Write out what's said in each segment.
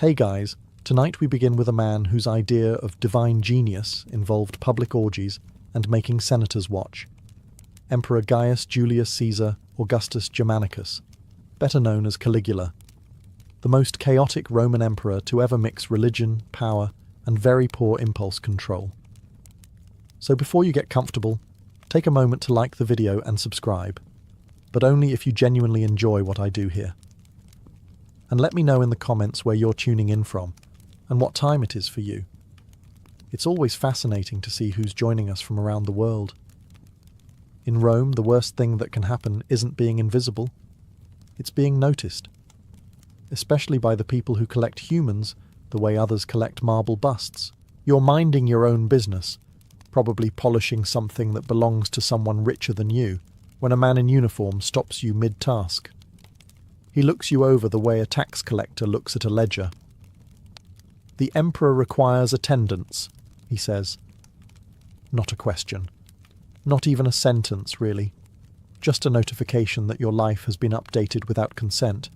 Hey guys, tonight we begin with a man whose idea of divine genius involved public orgies and making senators watch. Emperor Gaius Julius Caesar Augustus Germanicus, better known as Caligula, the most chaotic Roman emperor to ever mix religion, power, and very poor impulse control. So before you get comfortable, take a moment to like the video and subscribe, but only if you genuinely enjoy what I do here. And let me know in the comments where you're tuning in from, and what time it is for you. It's always fascinating to see who's joining us from around the world. In Rome, the worst thing that can happen isn't being invisible, it's being noticed. Especially by the people who collect humans the way others collect marble busts. You're minding your own business, probably polishing something that belongs to someone richer than you, when a man in uniform stops you mid-task. He looks you over the way a tax collector looks at a ledger. "The emperor requires attendance," he says. Not a question. Not even a sentence, really. Just a notification that your life has been updated without consent.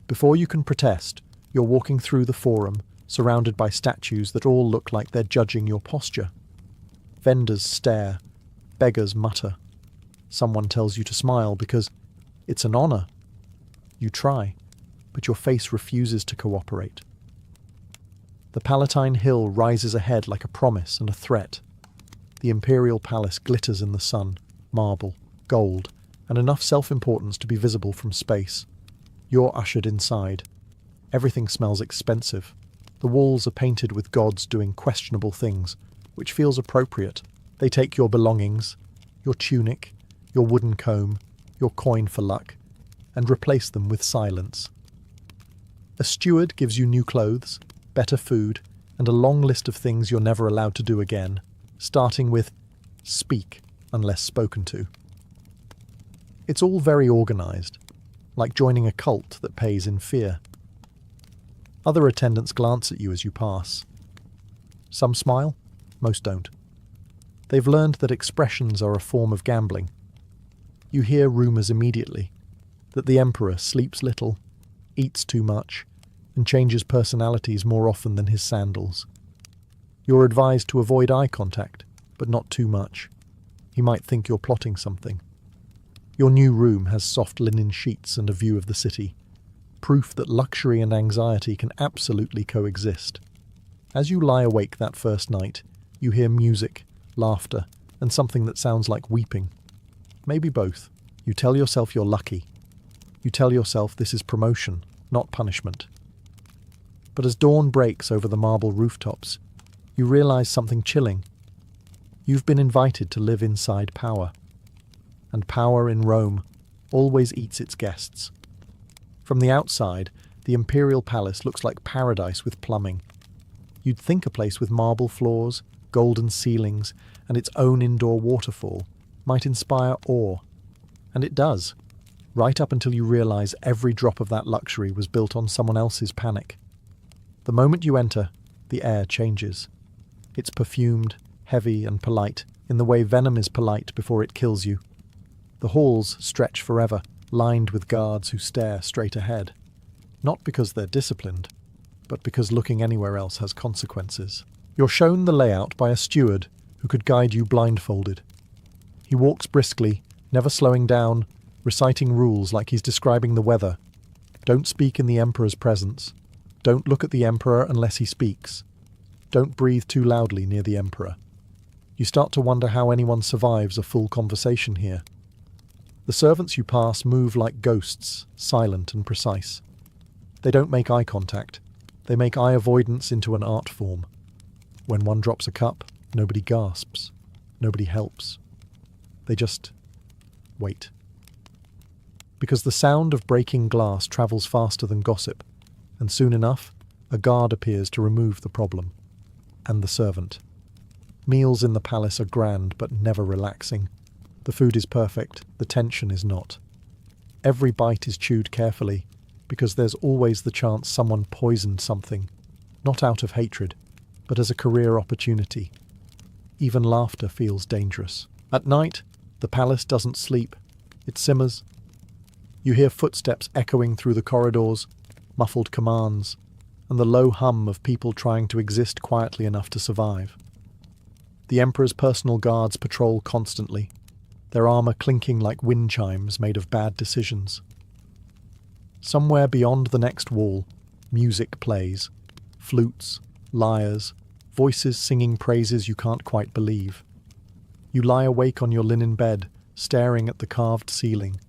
Before you can protest, you're walking through the forum, surrounded by statues that all look like they're judging your posture. Vendors stare. Beggars mutter. Someone tells you to smile because it's an honor. You try, but your face refuses to cooperate. The Palatine Hill rises ahead like a promise and a threat. The imperial palace glitters in the sun, marble, gold, and enough self-importance to be visible from space. You're ushered inside. Everything smells expensive. The walls are painted with gods doing questionable things, which feels appropriate. They take your belongings, your tunic, your wooden comb, your coin for luck, and replace them with silence. A steward gives you new clothes, better food, and a long list of things you're never allowed to do again, starting with speak unless spoken to. It's all very organized, like joining a cult that pays in fear. Other attendants glance at you as you pass. Some smile, most don't. They've learned that expressions are a form of gambling. You hear rumors immediately that the emperor sleeps little, eats too much, and changes personalities more often than his sandals. You're advised to avoid eye contact, but not too much. He might think you're plotting something. Your new room has soft linen sheets and a view of the city, proof that luxury and anxiety can absolutely coexist. As you lie awake that first night, you hear music, laughter, and something that sounds like weeping. Maybe both. You tell yourself you're lucky. You tell yourself this is promotion, not punishment. But as dawn breaks over the marble rooftops, you realize something chilling. You've been invited to live inside power. And power in Rome always eats its guests. From the outside, the imperial palace looks like paradise with plumbing. You'd think a place with marble floors, golden ceilings, and its own indoor waterfall might inspire awe. And it does, right up until you realize every drop of that luxury was built on someone else's panic. The moment you enter, the air changes. It's perfumed, heavy, and polite, in the way venom is polite before it kills you. The halls stretch forever, lined with guards who stare straight ahead. Not because they're disciplined, but because looking anywhere else has consequences. You're shown the layout by a steward who could guide you blindfolded. He walks briskly, never slowing down, reciting rules like he's describing the weather. Don't speak in the emperor's presence. Don't look at the emperor unless he speaks. Don't breathe too loudly near the emperor. You start to wonder how anyone survives a full conversation here. The servants you pass move like ghosts, silent and precise. They don't make eye contact. They make eye avoidance into an art form. When one drops a cup, nobody gasps. Nobody helps. They just wait. Because the sound of breaking glass travels faster than gossip, and soon enough, a guard appears to remove the problem. And the servant. Meals in the palace are grand but never relaxing. The food is perfect, the tension is not. Every bite is chewed carefully, because there's always the chance someone poisoned something, not out of hatred, but as a career opportunity. Even laughter feels dangerous. At night, the palace doesn't sleep. It simmers. You hear footsteps echoing through the corridors, muffled commands. and the low hum of people trying to exist quietly enough to survive. The Emperor's personal guards patrol constantly, their armor clinking like wind chimes made of bad decisions. Somewhere beyond the next wall, music plays. Flutes, lyres, voices singing praises you can't quite believe. You lie awake on your linen bed, staring at the carved ceiling,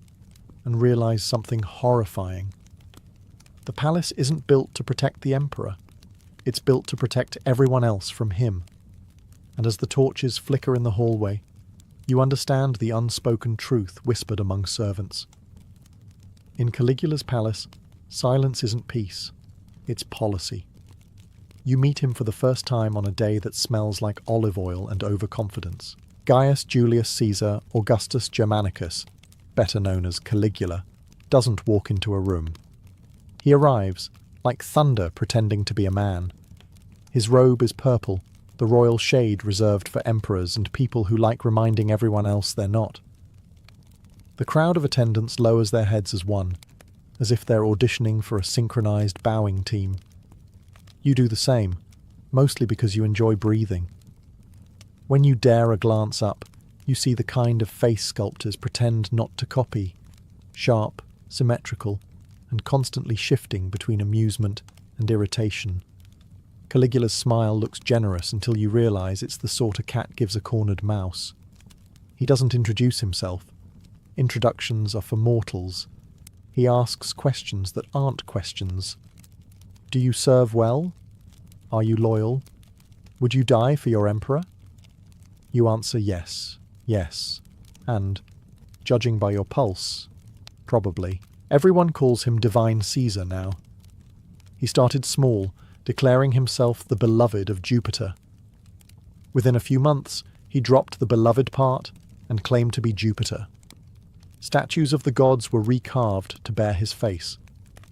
and realize something horrifying. The palace isn't built to protect the Emperor. It's built to protect everyone else from him. And as the torches flicker in the hallway, you understand the unspoken truth whispered among servants. In Caligula's palace, silence isn't peace, it's policy. You meet him for the first time on a day that smells like olive oil and overconfidence. Gaius Julius Caesar Augustus Germanicus, better known as Caligula, doesn't walk into a room. He arrives, like thunder pretending to be a man. His robe is purple, the royal shade reserved for emperors and people who like reminding everyone else they're not. The crowd of attendants lowers their heads as one, as if they're auditioning for a synchronized bowing team. You do the same, mostly because you enjoy breathing. When you dare a glance up, you see the kind of face sculptors pretend not to copy, sharp, symmetrical, and constantly shifting between amusement and irritation. Caligula's smile looks generous until you realize it's the sort a cat gives a cornered mouse. He doesn't introduce himself. Introductions are for mortals. He asks questions that aren't questions. Do you serve well? Are you loyal? Would you die for your emperor? You answer yes, yes, and, judging by your pulse, probably. Everyone calls him Divine Caesar now. He started small, declaring himself the beloved of Jupiter. Within a few months, he dropped the beloved part and claimed to be Jupiter. Statues of the gods were recarved to bear his face.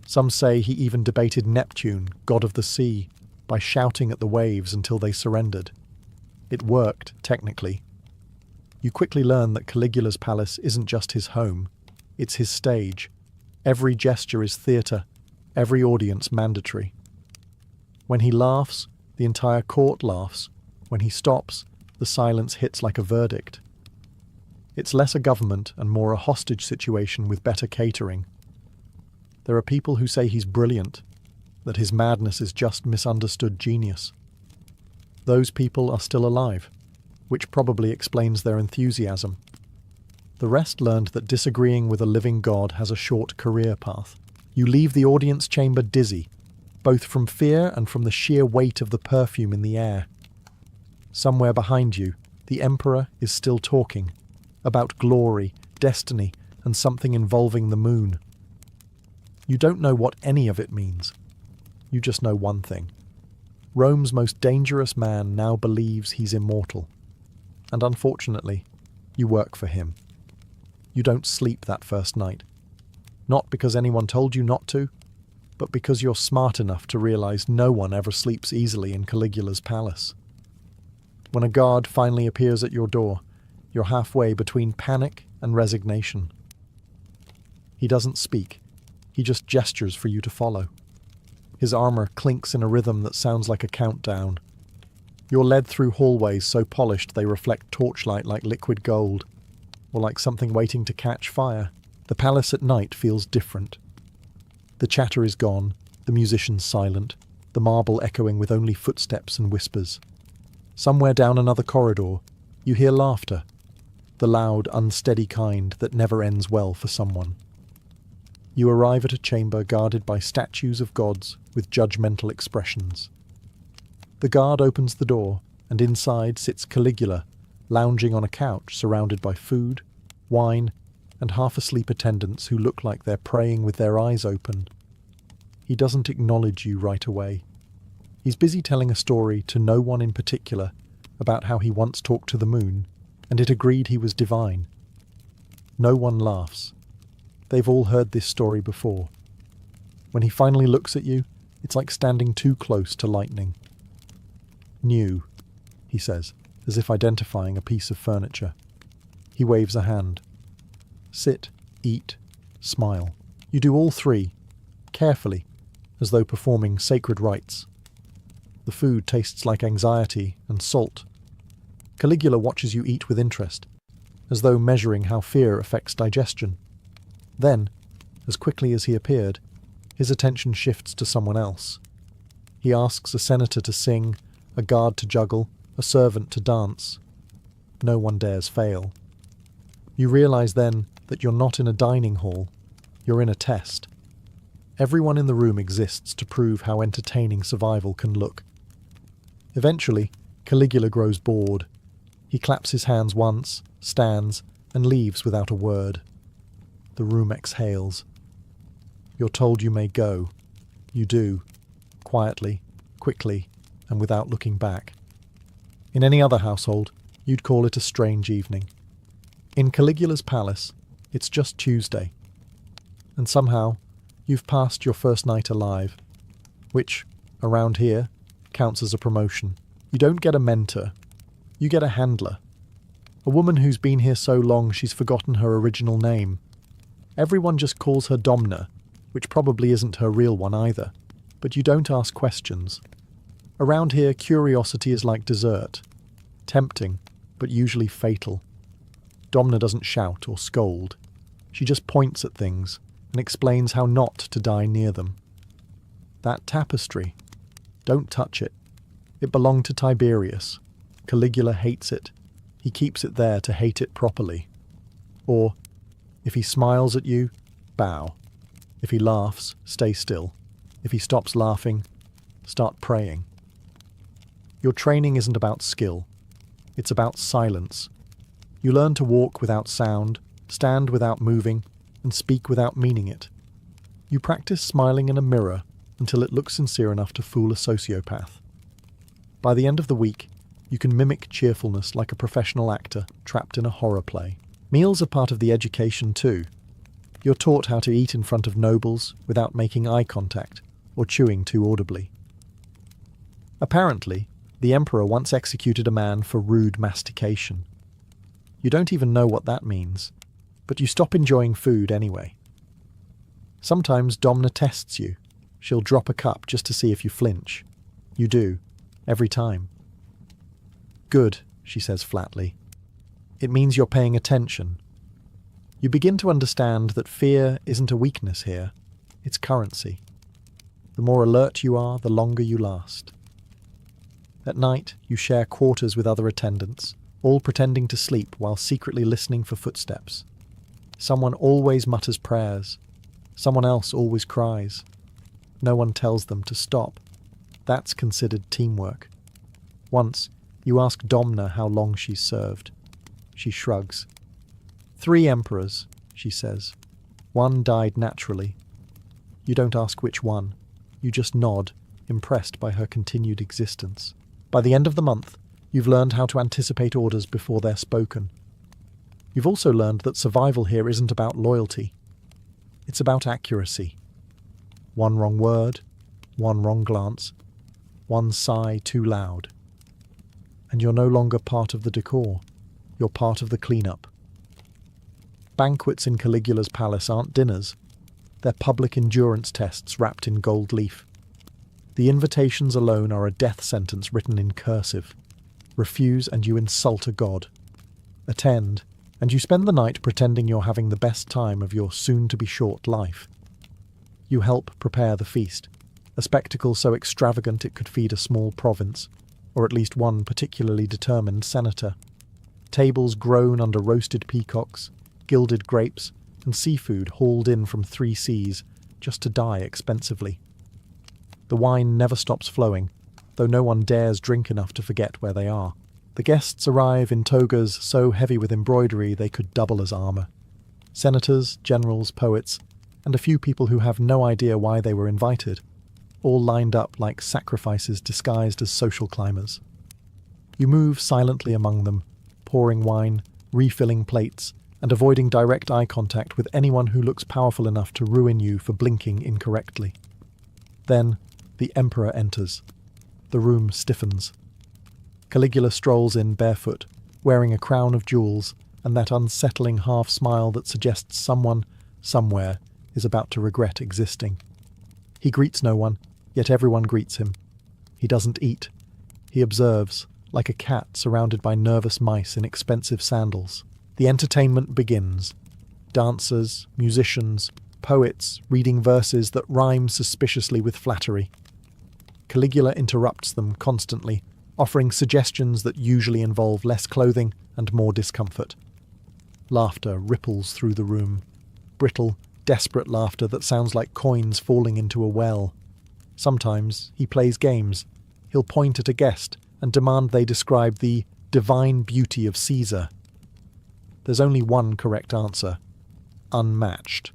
Some say he even debated Neptune, god of the sea, by shouting at the waves until they surrendered. It worked, technically. You quickly learn that Caligula's palace isn't just his home, it's his stage. Every gesture is theatre, every audience mandatory. When he laughs, the entire court laughs. When he stops, the silence hits like a verdict. It's less a government and more a hostage situation with better catering. There are people who say he's brilliant, that his madness is just misunderstood genius. Those people are still alive, which probably explains their enthusiasm. The rest learned that disagreeing with a living god has a short career path. You leave the audience chamber dizzy, both from fear and from the sheer weight of the perfume in the air. Somewhere behind you, the Emperor is still talking, about glory, destiny, and something involving the moon. You don't know what any of it means. You just know one thing. Rome's most dangerous man now believes he's immortal. And unfortunately, you work for him. You don't sleep that first night. Not because anyone told you not to, but because you're smart enough to realize no one ever sleeps easily in Caligula's palace. When a guard finally appears at your door, you're halfway between panic and resignation. He doesn't speak. He just gestures for you to follow. His armor clinks in a rhythm that sounds like a countdown. You're led through hallways so polished they reflect torchlight like liquid gold, or like something waiting to catch fire. The palace at night feels different. The chatter is gone, the musicians silent, the marble echoing with only footsteps and whispers. Somewhere down another corridor, you hear laughter, the loud, unsteady kind that never ends well for someone. You arrive at a chamber guarded by statues of gods with judgmental expressions. The guard opens the door, and inside sits Caligula, lounging on a couch surrounded by food, wine, and half-asleep attendants who look like they're praying with their eyes open. He doesn't acknowledge you right away. He's busy telling a story to no one in particular about how he once talked to the moon, and it agreed he was divine. No one laughs. They've all heard this story before. When he finally looks at you, it's like standing too close to lightning. New, he says, as if identifying a piece of furniture. He waves a hand. Sit, eat, smile. You do all three, carefully, as though performing sacred rites. The food tastes like anxiety and salt. Caligula watches you eat with interest, as though measuring how fear affects digestion. Then, as quickly as he appeared, his attention shifts to someone else. He asks a senator to sing, a guard to juggle, a servant to dance. No one dares fail. You realize then that you're not in a dining hall, you're in a test. Everyone in the room exists to prove how entertaining survival can look. Eventually, Caligula grows bored. He claps his hands once, stands, and leaves without a word. The room exhales. You're told you may go. You do, quietly, quickly, and without looking back. In any other household, you'd call it a strange evening. In Caligula's palace, it's just Tuesday. And somehow, you've passed your first night alive, which, around here, counts as a promotion. You don't get a mentor, you get a handler. A woman who's been here so long she's forgotten her original name. Everyone just calls her Domna, which probably isn't her real one either. But you don't ask questions. Around here, curiosity is like dessert. Tempting, but usually fatal. Domna doesn't shout or scold. She just points at things and explains how not to die near them. That tapestry. Don't touch it. It belonged to Tiberius. Caligula hates it. He keeps it there to hate it properly. Or, if he smiles at you, bow. If he laughs, stay still. If he stops laughing, start praying. Your training isn't about skill. It's about silence. You learn to walk without sound, stand without moving, and speak without meaning it. You practice smiling in a mirror until it looks sincere enough to fool a sociopath. By the end of the week, you can mimic cheerfulness like a professional actor trapped in a horror play. Meals are part of the education too. You're taught how to eat in front of nobles without making eye contact or chewing too audibly. Apparently, the emperor once executed a man for rude mastication. You don't even know what that means, but you stop enjoying food anyway. Sometimes Domna tests you. She'll drop a cup just to see if you flinch. You do, every time. Good, she says flatly. It means you're paying attention. You begin to understand that fear isn't a weakness here, it's currency. The more alert you are, the longer you last. At night, you share quarters with other attendants, all pretending to sleep while secretly listening for footsteps. Someone always mutters prayers. Someone else always cries. No one tells them to stop. That's considered teamwork. Once, you ask Domna how long she's served. She shrugs. 3 emperors, she says. 1 died naturally. You don't ask which one. You just nod, impressed by her continued existence. By the end of the month, you've learned how to anticipate orders before they're spoken. You've also learned that survival here isn't about loyalty. It's about accuracy. 1 wrong word, 1 wrong glance, 1 sigh too loud. And you're no longer part of the decor. You're part of the cleanup. Banquets in Caligula's palace aren't dinners. They're public endurance tests wrapped in gold leaf. The invitations alone are a death sentence written in cursive. Refuse and you insult a god. Attend, and you spend the night pretending you're having the best time of your soon-to-be-short life. You help prepare the feast, a spectacle so extravagant it could feed a small province, or at least one particularly determined senator. Tables groan under roasted peacocks, gilded grapes, and seafood hauled in from 3 seas, just to die expensively. The wine never stops flowing, though no one dares drink enough to forget where they are. The guests arrive in togas so heavy with embroidery they could double as armour. Senators, generals, poets, and a few people who have no idea why they were invited, all lined up like sacrifices disguised as social climbers. You move silently among them, pouring wine, refilling plates, and avoiding direct eye contact with anyone who looks powerful enough to ruin you for blinking incorrectly. Then, the emperor enters. The room stiffens. Caligula strolls in barefoot, wearing a crown of jewels and that unsettling half-smile that suggests someone, somewhere, is about to regret existing. He greets no one, yet everyone greets him. He doesn't eat. He observes, like a cat surrounded by nervous mice in expensive sandals. The entertainment begins. Dancers, musicians, poets reading verses that rhyme suspiciously with flattery. Caligula interrupts them constantly, offering suggestions that usually involve less clothing and more discomfort. Laughter ripples through the room. Brittle, desperate laughter that sounds like coins falling into a well. Sometimes he plays games. He'll point at a guest and demand they describe the divine beauty of Caesar. There's only one correct answer: unmatched.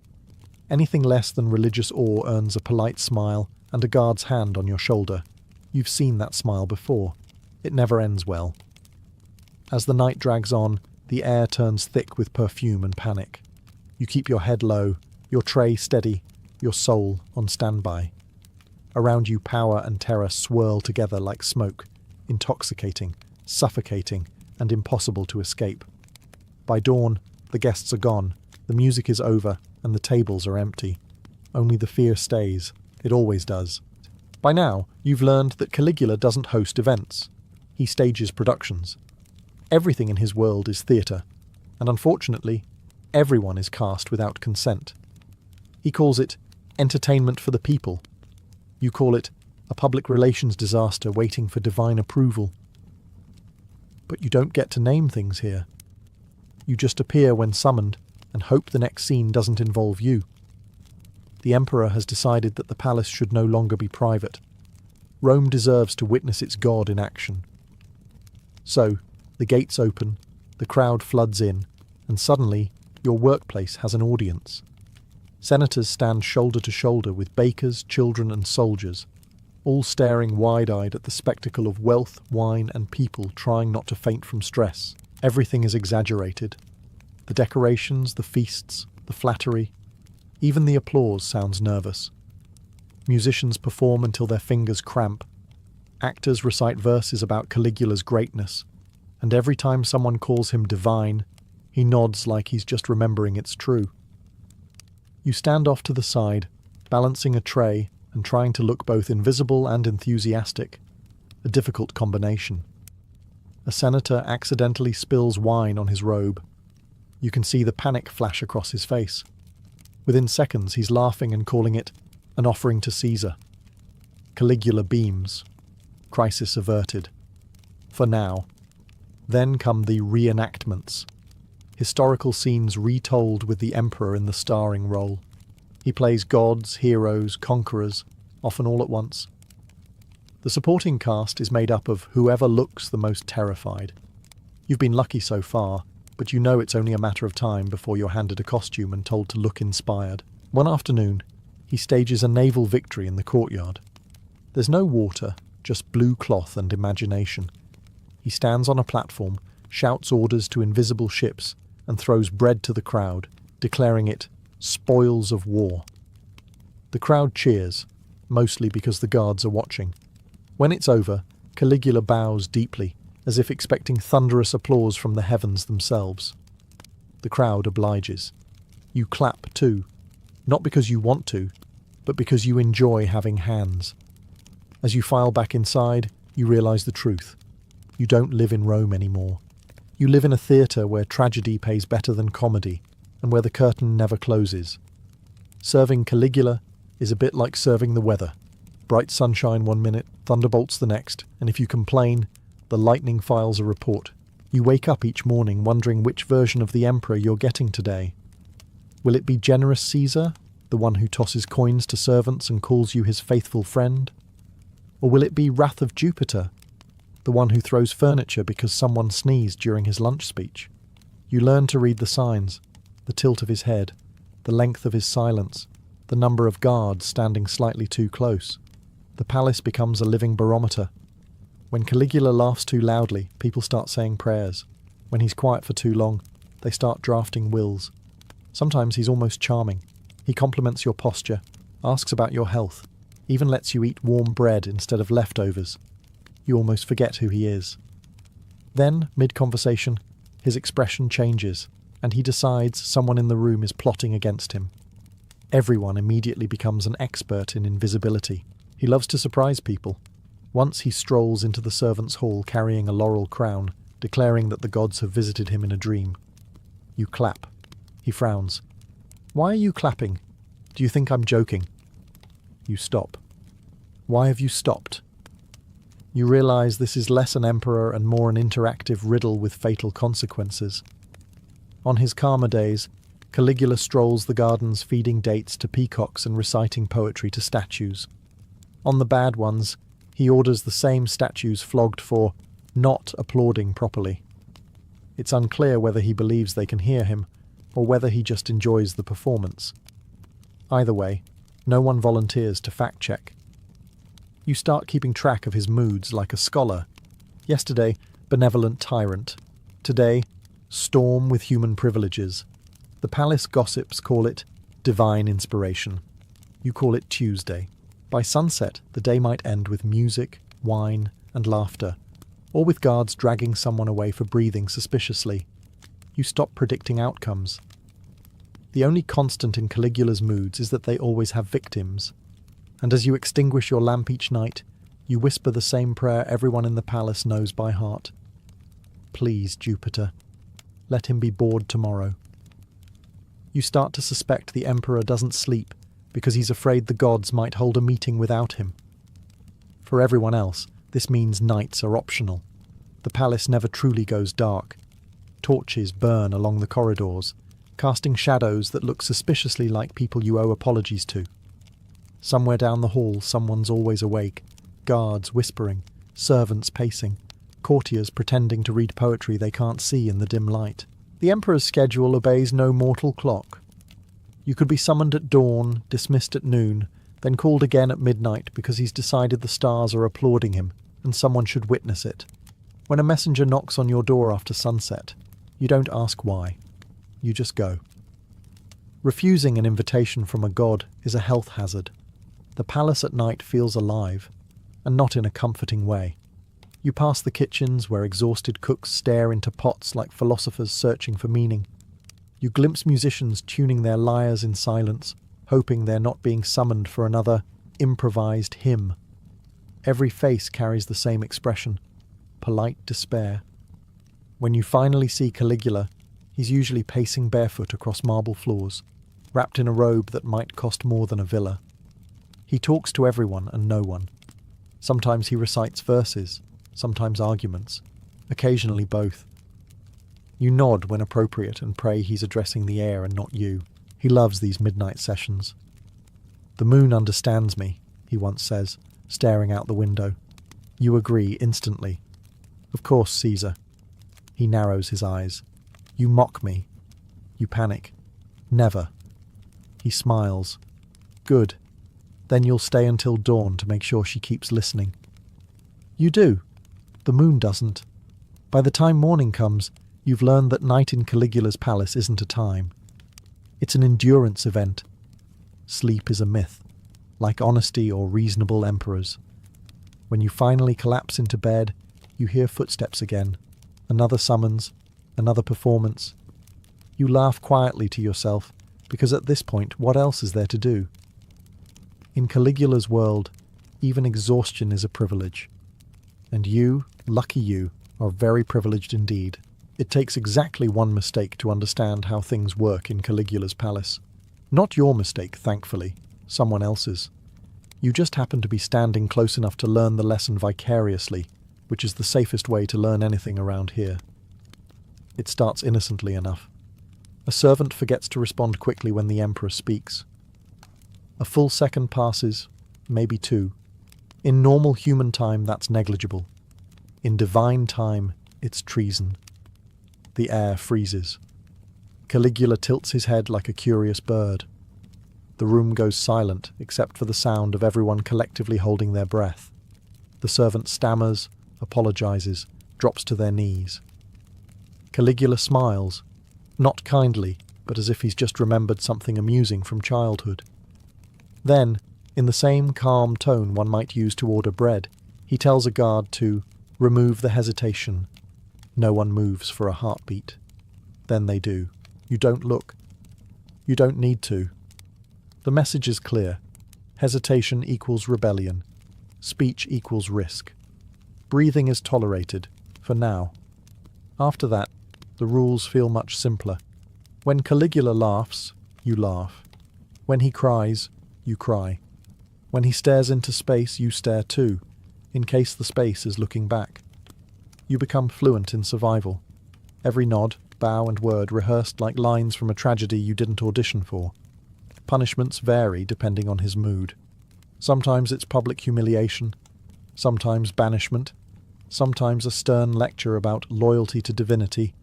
Anything less than religious awe earns a polite smile and a guard's hand on your shoulder. You've seen that smile before. It never ends well. As the night drags on, the air turns thick with perfume and panic. You keep your head low, your tray steady, your soul on standby. Around you, power and terror swirl together like smoke, intoxicating, suffocating, and impossible to escape. By dawn, the guests are gone, the music is over, and the tables are empty. Only the fear stays. It always does. By now, you've learned that Caligula doesn't host events. He stages productions. Everything in his world is theatre, and unfortunately, everyone is cast without consent. He calls it entertainment for the people. You call it a public relations disaster waiting for divine approval. But you don't get to name things here. You just appear when summoned and hope the next scene doesn't involve you. The emperor has decided that the palace should no longer be private. Rome deserves to witness its god in action. So, the gates open, the crowd floods in, and suddenly, your workplace has an audience. Senators stand shoulder to shoulder with bakers, children, and soldiers, all staring wide-eyed at the spectacle of wealth, wine, and people trying not to faint from stress. Everything is exaggerated. The decorations, the feasts, the flattery, even the applause sounds nervous. Musicians perform until their fingers cramp. Actors recite verses about Caligula's greatness, and every time someone calls him divine, he nods like he's just remembering it's true. You stand off to the side, balancing a tray and trying to look both invisible and enthusiastic, a difficult combination. A senator accidentally spills wine on his robe. You can see the panic flash across his face. Within seconds, he's laughing and calling it an offering to Caesar. Caligula beams. Crisis averted. For now. Then come the reenactments. Historical scenes retold with the emperor in the starring role. He plays gods, heroes, conquerors, often all at once. The supporting cast is made up of whoever looks the most terrified. You've been lucky so far, but you know it's only a matter of time before you're handed a costume and told to look inspired. One afternoon, he stages a naval victory in the courtyard. There's no water, just blue cloth and imagination. He stands on a platform, shouts orders to invisible ships, and throws bread to the crowd, declaring it spoils of war. The crowd cheers, mostly because the guards are watching. When it's over, Caligula bows deeply, as if expecting thunderous applause from the heavens themselves. The crowd obliges. You clap too, not because you want to, but because you enjoy having hands. As you file back inside, you realize the truth. You don't live in Rome anymore. You live in a theatre where tragedy pays better than comedy, and where the curtain never closes. Serving Caligula is a bit like serving the weather. Bright sunshine one minute, thunderbolts the next, and if you complain, the lightning files a report. You wake up each morning wondering which version of the emperor you're getting today. Will it be generous Caesar, the one who tosses coins to servants and calls you his faithful friend? Or will it be Wrath of Jupiter, the one who throws furniture because someone sneezed during his lunch speech? You learn to read the signs, the tilt of his head, the length of his silence, the number of guards standing slightly too close. The palace becomes a living barometer. When Caligula laughs too loudly, people start saying prayers. When he's quiet for too long, they start drafting wills. Sometimes he's almost charming. He compliments your posture, asks about your health, even lets you eat warm bread instead of leftovers. You almost forget who he is. Then, mid-conversation, his expression changes, and he decides someone in the room is plotting against him. Everyone immediately becomes an expert in invisibility. He loves to surprise people. Once he strolls into the servants' hall carrying a laurel crown, declaring that the gods have visited him in a dream. You clap. He frowns. Why are you clapping? Do you think I'm joking? You stop. Why have you stopped? You realize this is less an emperor and more an interactive riddle with fatal consequences. On his calmer days, Caligula strolls the gardens feeding dates to peacocks and reciting poetry to statues. On the bad ones, he orders the same statues flogged for not applauding properly. It's unclear whether he believes they can hear him, or whether he just enjoys the performance. Either way, no one volunteers to fact-check. You start keeping track of his moods like a scholar. Yesterday, benevolent tyrant. Today, storm with human privileges. The palace gossips call it divine inspiration. You call it Tuesday. By sunset, the day might end with music, wine, and laughter, or with guards dragging someone away for breathing suspiciously. You stop predicting outcomes. The only constant in Caligula's moods is that they always have victims. And as you extinguish your lamp each night, you whisper the same prayer everyone in the palace knows by heart. Please, Jupiter, let him be bored tomorrow. You start to suspect the emperor doesn't sleep because he's afraid the gods might hold a meeting without him. For everyone else, this means nights are optional. The palace never truly goes dark. Torches burn along the corridors, casting shadows that look suspiciously like people you owe apologies to. Somewhere down the hall, someone's always awake, guards whispering, servants pacing, courtiers pretending to read poetry they can't see in the dim light. The emperor's schedule obeys no mortal clock. You could be summoned at dawn, dismissed at noon, then called again at midnight because he's decided the stars are applauding him and someone should witness it. When a messenger knocks on your door after sunset, you don't ask why. You just go. Refusing an invitation from a god is a health hazard. The palace at night feels alive, and not in a comforting way. You pass the kitchens where exhausted cooks stare into pots like philosophers searching for meaning. You glimpse musicians tuning their lyres in silence, hoping they're not being summoned for another improvised hymn. Every face carries the same expression, polite despair. When you finally see Caligula, he's usually pacing barefoot across marble floors, wrapped in a robe that might cost more than a villa. He talks to everyone and no one. Sometimes he recites verses, sometimes arguments, occasionally both. You nod when appropriate and pray he's addressing the air and not you. He loves these midnight sessions. "The moon understands me," he once says, staring out the window. You agree instantly. "Of course, Caesar." He narrows his eyes. "You mock me." You panic. "Never." He smiles. "Good. Then you'll stay until dawn to make sure she keeps listening." You do. The moon doesn't. By the time morning comes, you've learned that night in Caligula's palace isn't a time. It's an endurance event. Sleep is a myth, like honesty or reasonable emperors. When you finally collapse into bed, you hear footsteps again. Another summons, another performance. You laugh quietly to yourself, because at this point, what else is there to do? In Caligula's world, even exhaustion is a privilege. And you, lucky you, are very privileged indeed. It takes exactly one mistake to understand how things work in Caligula's palace. Not your mistake, thankfully, someone else's. You just happen to be standing close enough to learn the lesson vicariously, which is the safest way to learn anything around here. It starts innocently enough. A servant forgets to respond quickly when the emperor speaks. A full second passes, maybe two. In normal human time, that's negligible. In divine time, it's treason. The air freezes. Caligula tilts his head like a curious bird. The room goes silent, except for the sound of everyone collectively holding their breath. The servant stammers, apologizes, drops to their knees. Caligula smiles, not kindly, but as if he's just remembered something amusing from childhood. Then, in the same calm tone one might use to order bread, he tells a guard to remove the hesitation. No one moves for a heartbeat. Then they do. You don't look. You don't need to. The message is clear. Hesitation equals rebellion. Speech equals risk. Breathing is tolerated, for now. After that, the rules feel much simpler. When Caligula laughs, you laugh. When he cries, you cry. When he stares into space, you stare too, in case the space is looking back. You become fluent in survival. Every nod, bow and word rehearsed like lines from a tragedy you didn't audition for. Punishments vary depending on his mood. Sometimes it's public humiliation, sometimes banishment, sometimes a stern lecture about loyalty to divinity,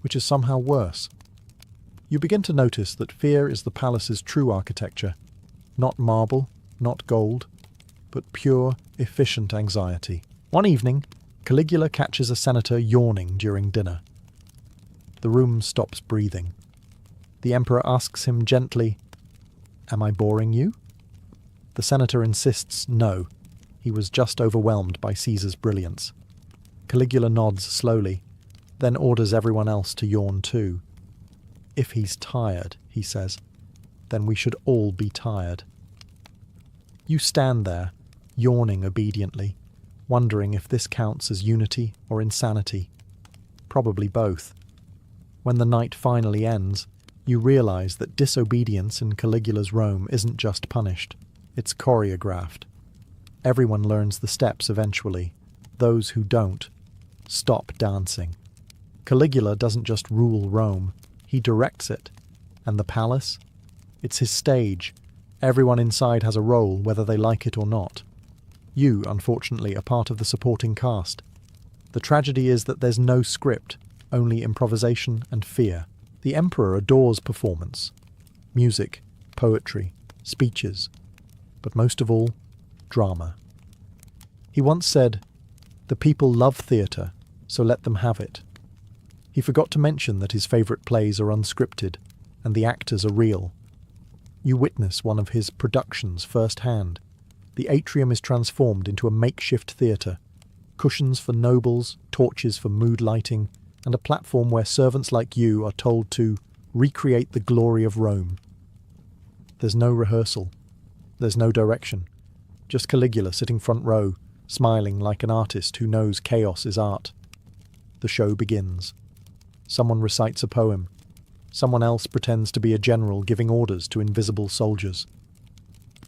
which is somehow worse. You begin to notice that fear is the palace's true architecture, not marble, not gold, but pure, efficient anxiety. One evening, Caligula catches a senator yawning during dinner. The room stops breathing. The emperor asks him gently, "Am I boring you?" The senator insists no. He was just overwhelmed by Caesar's brilliance. Caligula nods slowly, then orders everyone else to yawn too. "If he's tired," he says, "then we should all be tired." You stand there, yawning obediently, wondering if this counts as unity or insanity. Probably both. When the night finally ends, you realize that disobedience in Caligula's Rome isn't just punished, it's choreographed. Everyone learns the steps eventually. Those who don't, stop dancing. Caligula doesn't just rule Rome, he directs it. And the palace? It's his stage. Everyone inside has a role, whether they like it or not. You, unfortunately, are part of the supporting cast. The tragedy is that there's no script, only improvisation and fear. The emperor adores performance. Music, poetry, speeches. But most of all, drama. He once said, "The people love theatre, so let them have it." He forgot to mention that his favourite plays are unscripted, and the actors are real. You witness one of his productions firsthand. The atrium is transformed into a makeshift theatre. Cushions for nobles, torches for mood lighting, and a platform where servants like you are told to recreate the glory of Rome. There's no rehearsal. There's no direction. Just Caligula sitting front row, smiling like an artist who knows chaos is art. The show begins. Someone recites a poem. Someone else pretends to be a general giving orders to invisible soldiers.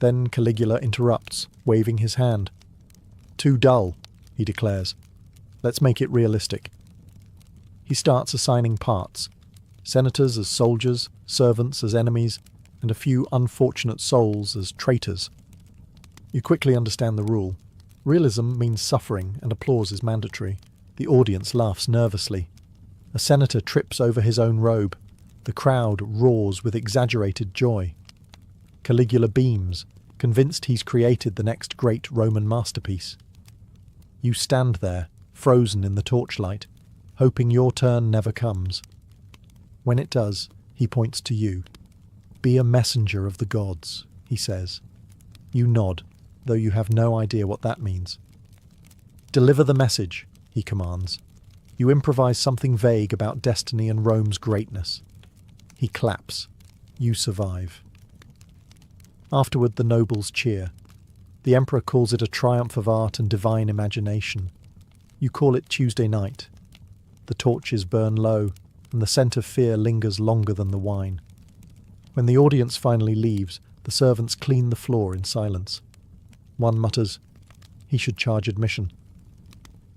Then Caligula interrupts, waving his hand. "Too dull," he declares. "Let's make it realistic." He starts assigning parts. Senators as soldiers, servants as enemies, and a few unfortunate souls as traitors. You quickly understand the rule. Realism means suffering, and applause is mandatory. The audience laughs nervously. A senator trips over his own robe. The crowd roars with exaggerated joy. Caligula beams, convinced he's created the next great Roman masterpiece. You stand there, frozen in the torchlight, hoping your turn never comes. When it does, he points to you. "Be a messenger of the gods," he says. You nod, though you have no idea what that means. "Deliver the message," he commands. You improvise something vague about destiny and Rome's greatness. He claps. You survive. Afterward, the nobles cheer. The emperor calls it a triumph of art and divine imagination. You call it Tuesday night. The torches burn low, and the scent of fear lingers longer than the wine. When the audience finally leaves, the servants clean the floor in silence. One mutters, "He should charge admission."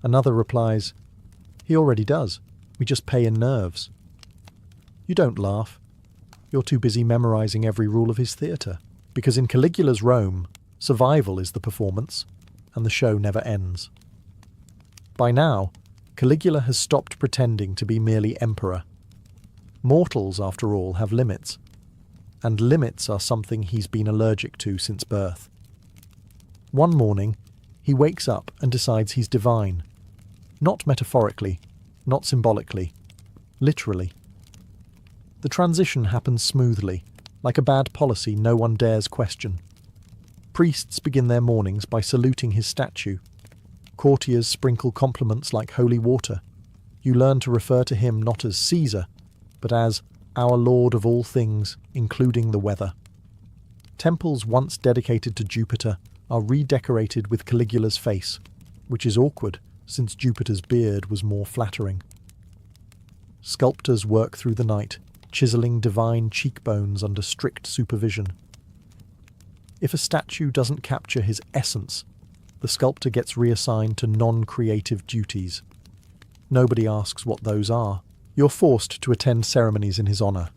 Another replies, "He already does. We just pay in nerves." You don't laugh. You're too busy memorizing every rule of his theatre. Because in Caligula's Rome, survival is the performance, and the show never ends. By now, Caligula has stopped pretending to be merely emperor. Mortals, after all, have limits. And limits are something he's been allergic to since birth. One morning, he wakes up and decides he's divine. Not metaphorically, not symbolically, literally. The transition happens smoothly, like a bad policy no one dares question. Priests begin their mornings by saluting his statue. Courtiers sprinkle compliments like holy water. You learn to refer to him not as Caesar, but as our Lord of all things, including the weather. Temples once dedicated to Jupiter are redecorated with Caligula's face, which is awkward since Jupiter's beard was more flattering. Sculptors work through the night, chiseling divine cheekbones under strict supervision. If a statue doesn't capture his essence, the sculptor gets reassigned to non-creative duties. Nobody asks what those are. You're forced to attend ceremonies in his honour.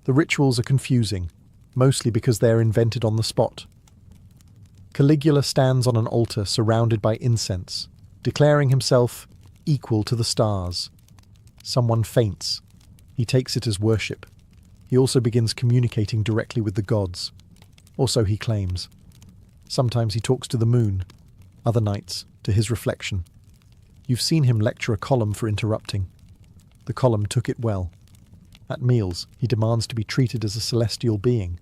The rituals are confusing, mostly because they're invented on the spot. Caligula stands on an altar surrounded by incense, declaring himself equal to the stars. Someone faints. He takes it as worship. He also begins communicating directly with the gods. Or so he claims. Sometimes he talks to the moon, other nights to his reflection. You've seen him lecture a column for interrupting. The column took it well. At meals, he demands to be treated as a celestial being.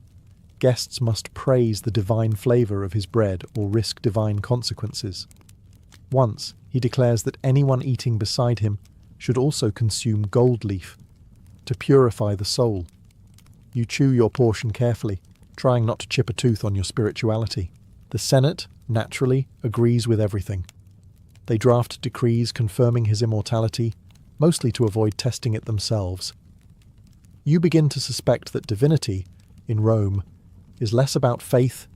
Guests must praise the divine flavour of his bread or risk divine consequences. Once, he declares that anyone eating beside him should also consume gold leaf to purify the soul. You chew your portion carefully, trying not to chip a tooth on your spirituality. The Senate, naturally, agrees with everything. They draft decrees confirming his immortality, mostly to avoid testing it themselves. You begin to suspect that divinity, in Rome, is less about faith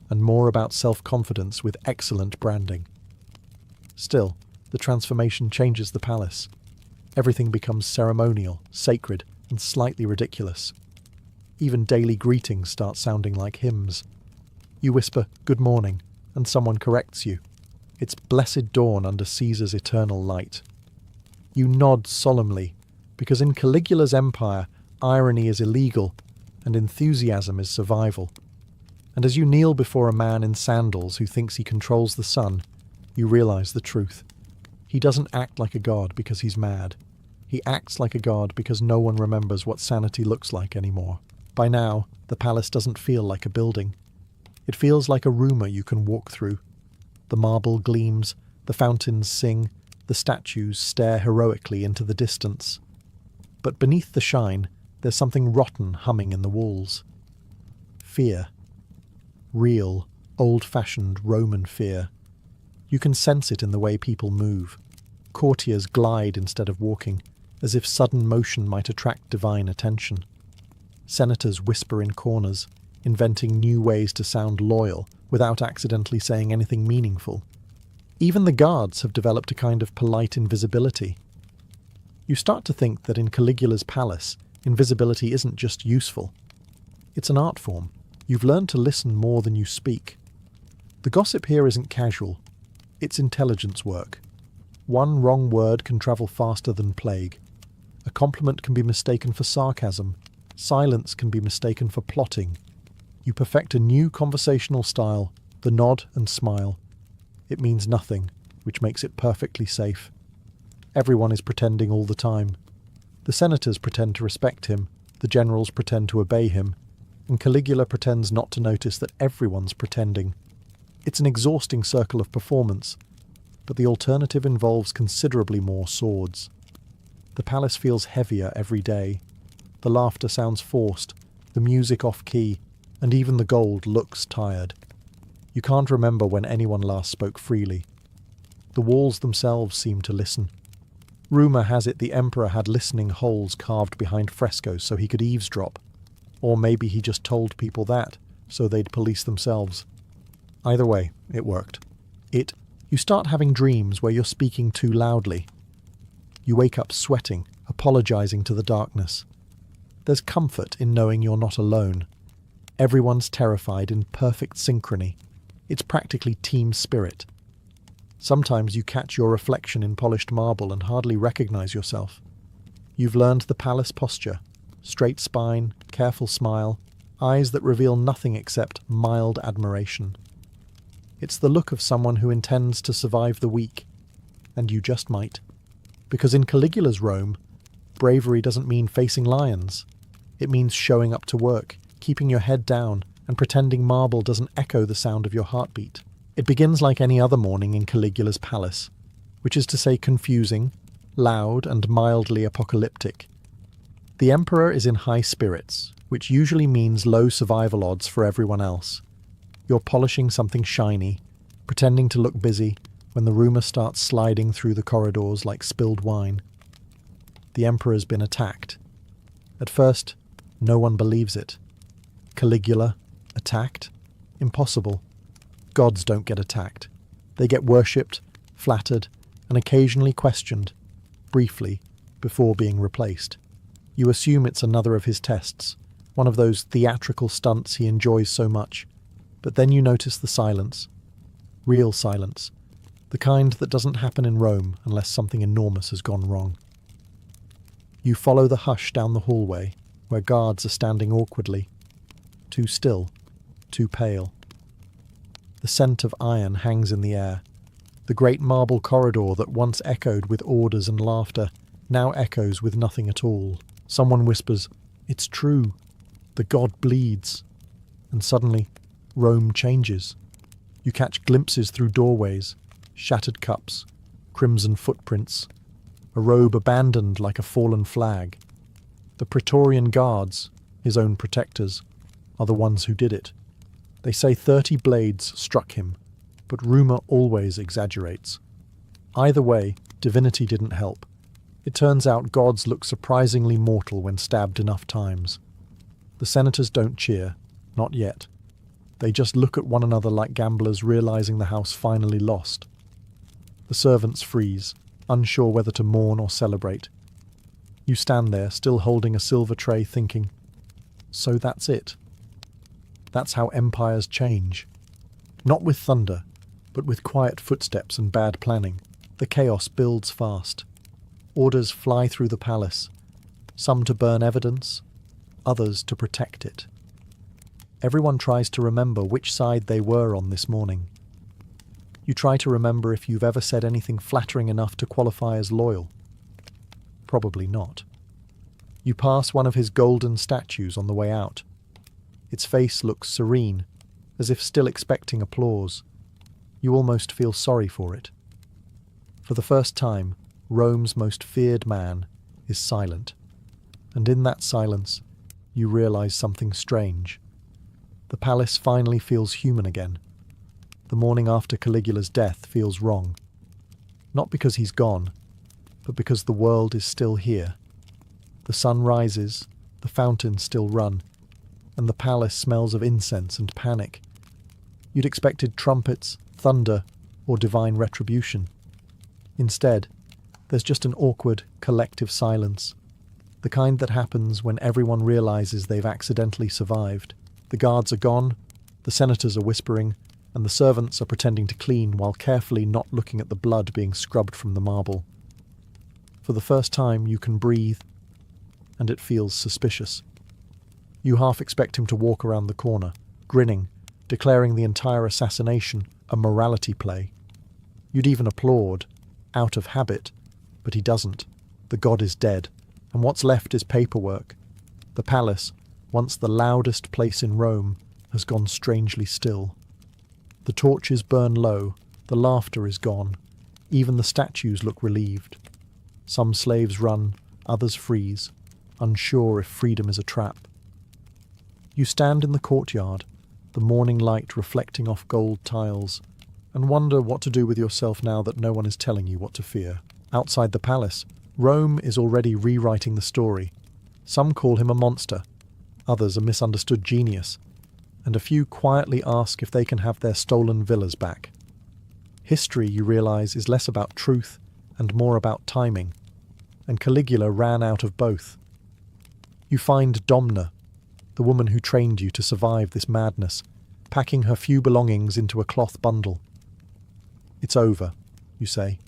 and more about self-confidence with excellent branding. Still, the transformation changes the palace. Everything becomes ceremonial, sacred, and slightly ridiculous. Even daily greetings start sounding like hymns. You whisper, "Good morning," and someone corrects you. It's blessed dawn under Caesar's eternal light. You nod solemnly, because in Caligula's empire, irony is illegal and enthusiasm is survival. And as you kneel before a man in sandals who thinks he controls the sun, you realize the truth. He doesn't act like a god because he's mad. He acts like a god because no one remembers what sanity looks like anymore. By now, the palace doesn't feel like a building. It feels like a rumour you can walk through. The marble gleams, the fountains sing, the statues stare heroically into the distance. But beneath the shine, there's something rotten humming in the walls. Fear. Real, old-fashioned Roman fear. You can sense it in the way people move. Courtiers glide instead of walking, as if sudden motion might attract divine attention. Senators whisper in corners, inventing new ways to sound loyal without accidentally saying anything meaningful. Even the guards have developed a kind of polite invisibility. You start to think that in Caligula's palace, invisibility isn't just useful. It's an art form. You've learned to listen more than you speak. The gossip here isn't casual. It's intelligence work. One wrong word can travel faster than plague. A compliment can be mistaken for sarcasm. Silence can be mistaken for plotting. You perfect a new conversational style, the nod and smile. It means nothing, which makes it perfectly safe. Everyone is pretending all the time. The senators pretend to respect him, the generals pretend to obey him, and Caligula pretends not to notice that everyone's pretending. It's an exhausting circle of performance, but the alternative involves considerably more swords. The palace feels heavier every day. The laughter sounds forced, the music off-key, and even the gold looks tired. You can't remember when anyone last spoke freely. The walls themselves seem to listen. Rumour has it the emperor had listening holes carved behind frescoes so he could eavesdrop. Or maybe he just told people that, so they'd police themselves. Either way, it worked. You start having dreams where you're speaking too loudly. You wake up sweating, apologising to the darkness. There's comfort in knowing you're not alone. Everyone's terrified in perfect synchrony. It's practically team spirit. Sometimes you catch your reflection in polished marble and hardly recognise yourself. You've learned the palace posture. Straight spine, careful smile, eyes that reveal nothing except mild admiration. It's the look of someone who intends to survive the week. And you just might. Because in Caligula's Rome, bravery doesn't mean facing lions. It means showing up to work, keeping your head down, and pretending marble doesn't echo the sound of your heartbeat. It begins like any other morning in Caligula's palace, which is to say confusing, loud, and mildly apocalyptic. The emperor is in high spirits, which usually means low survival odds for everyone else. You're polishing something shiny, pretending to look busy, when the rumour starts sliding through the corridors like spilled wine. The emperor's been attacked. At first, no one believes it. Caligula, attacked? Impossible. Gods don't get attacked. They get worshipped, flattered, and occasionally questioned, briefly, before being replaced. You assume it's another of his tests, one of those theatrical stunts he enjoys so much. But then you notice the silence. Real silence. The kind that doesn't happen in Rome unless something enormous has gone wrong. You follow the hush down the hallway, where guards are standing awkwardly. Too still, too pale. The scent of iron hangs in the air. The great marble corridor that once echoed with orders and laughter now echoes with nothing at all. Someone whispers, "It's true. The god bleeds." And suddenly, Rome changes. You catch glimpses through doorways, shattered cups, crimson footprints, a robe abandoned like a fallen flag. The Praetorian guards, his own protectors, are the ones who did it. They say 30 blades struck him, but rumour always exaggerates. Either way, divinity didn't help. It turns out gods look surprisingly mortal when stabbed enough times. The senators don't cheer, not yet. They just look at one another like gamblers realizing the house finally lost. The servants freeze, unsure whether to mourn or celebrate. You stand there, still holding a silver tray, thinking, so that's it. That's how empires change. Not with thunder, but with quiet footsteps and bad planning. The chaos builds fast. Orders fly through the palace, some to burn evidence, others to protect it. Everyone tries to remember which side they were on this morning. You try to remember if you've ever said anything flattering enough to qualify as loyal. Probably not. You pass one of his golden statues on the way out. Its face looks serene, as if still expecting applause. You almost feel sorry for it. For the first time, Rome's most feared man is silent. And in that silence, you realize something strange. The palace finally feels human again. The morning after Caligula's death feels wrong. Not because he's gone, but because the world is still here. The sun rises, the fountains still run, and the palace smells of incense and panic. You'd expected trumpets, thunder, or divine retribution. Instead, there's just an awkward, collective silence, the kind that happens when everyone realizes they've accidentally survived. The guards are gone, the senators are whispering, and the servants are pretending to clean while carefully not looking at the blood being scrubbed from the marble. For the first time, you can breathe, and it feels suspicious. You half expect him to walk around the corner, grinning, declaring the entire assassination a morality play. You'd even applaud, out of habit, but he doesn't. The god is dead, and what's left is paperwork. The palace, once the loudest place in Rome, has gone strangely still. The torches burn low, the laughter is gone, even the statues look relieved. Some slaves run, others freeze, unsure if freedom is a trap. You stand in the courtyard, the morning light reflecting off gold tiles, and wonder what to do with yourself now that no one is telling you what to fear. Outside the palace, Rome is already rewriting the story. Some call him a monster, others a misunderstood genius, and a few quietly ask if they can have their stolen villas back. History, you realize, is less about truth and more about timing, and Caligula ran out of both. You find Domna, the woman who trained you to survive this madness, packing her few belongings into a cloth bundle. "It's over," you say.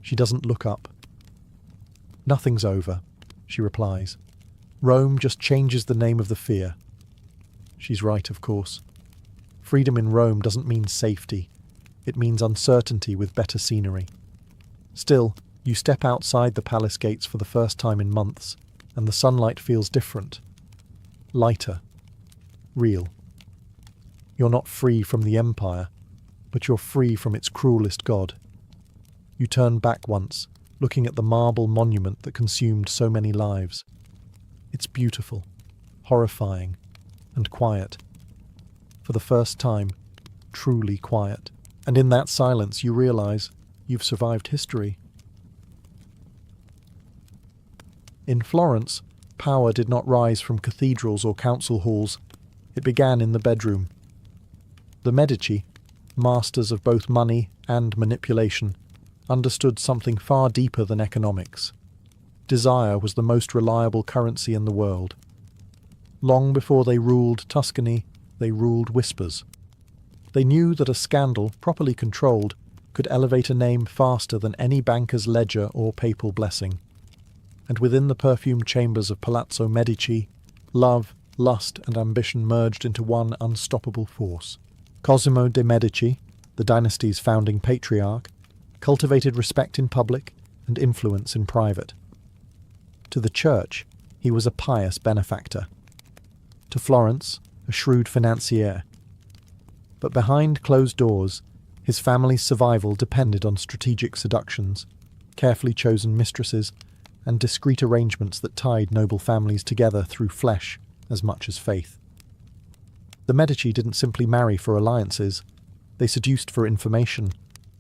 She doesn't look up. "Nothing's over," she replies. "Rome just changes the name of the fear." She's right, of course. Freedom in Rome doesn't mean safety. It means uncertainty with better scenery. Still, you step outside the palace gates for the first time in months, and the sunlight feels different. Lighter. Real. You're not free from the empire, but you're free from its cruelest god. You turn back once, looking at the marble monument that consumed so many lives. It's beautiful, horrifying, and quiet. For the first time, truly quiet. And in that silence you realize you've survived history. In Florence, power did not rise from cathedrals or council halls. It began in the bedroom. The Medici, masters of both money and manipulation, understood something far deeper than economics. Desire was the most reliable currency in the world. Long before they ruled Tuscany, they ruled whispers. They knew that a scandal, properly controlled, could elevate a name faster than any banker's ledger or papal blessing. And within the perfumed chambers of Palazzo Medici, love, lust, and ambition merged into one unstoppable force. Cosimo de' Medici, the dynasty's founding patriarch, cultivated respect in public and influence in private. To the church, he was a pious benefactor. To Florence, a shrewd financier. But behind closed doors, his family's survival depended on strategic seductions, carefully chosen mistresses, and discreet arrangements that tied noble families together through flesh as much as faith. The Medici didn't simply marry for alliances. They seduced for information,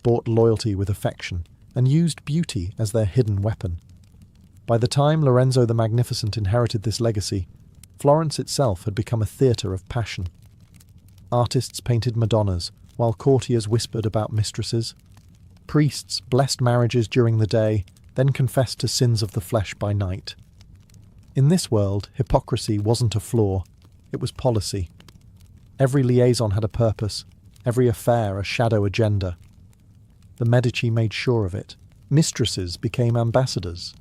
bought loyalty with affection, and used beauty as their hidden weapon. By the time Lorenzo the Magnificent inherited this legacy, Florence itself had become a theatre of passion. Artists painted Madonnas, while courtiers whispered about mistresses. Priests blessed marriages during the day, then confessed to sins of the flesh by night. In this world, hypocrisy wasn't a flaw, it was policy. Every liaison had a purpose, every affair a shadow agenda. The Medici made sure of it. Mistresses became ambassadors.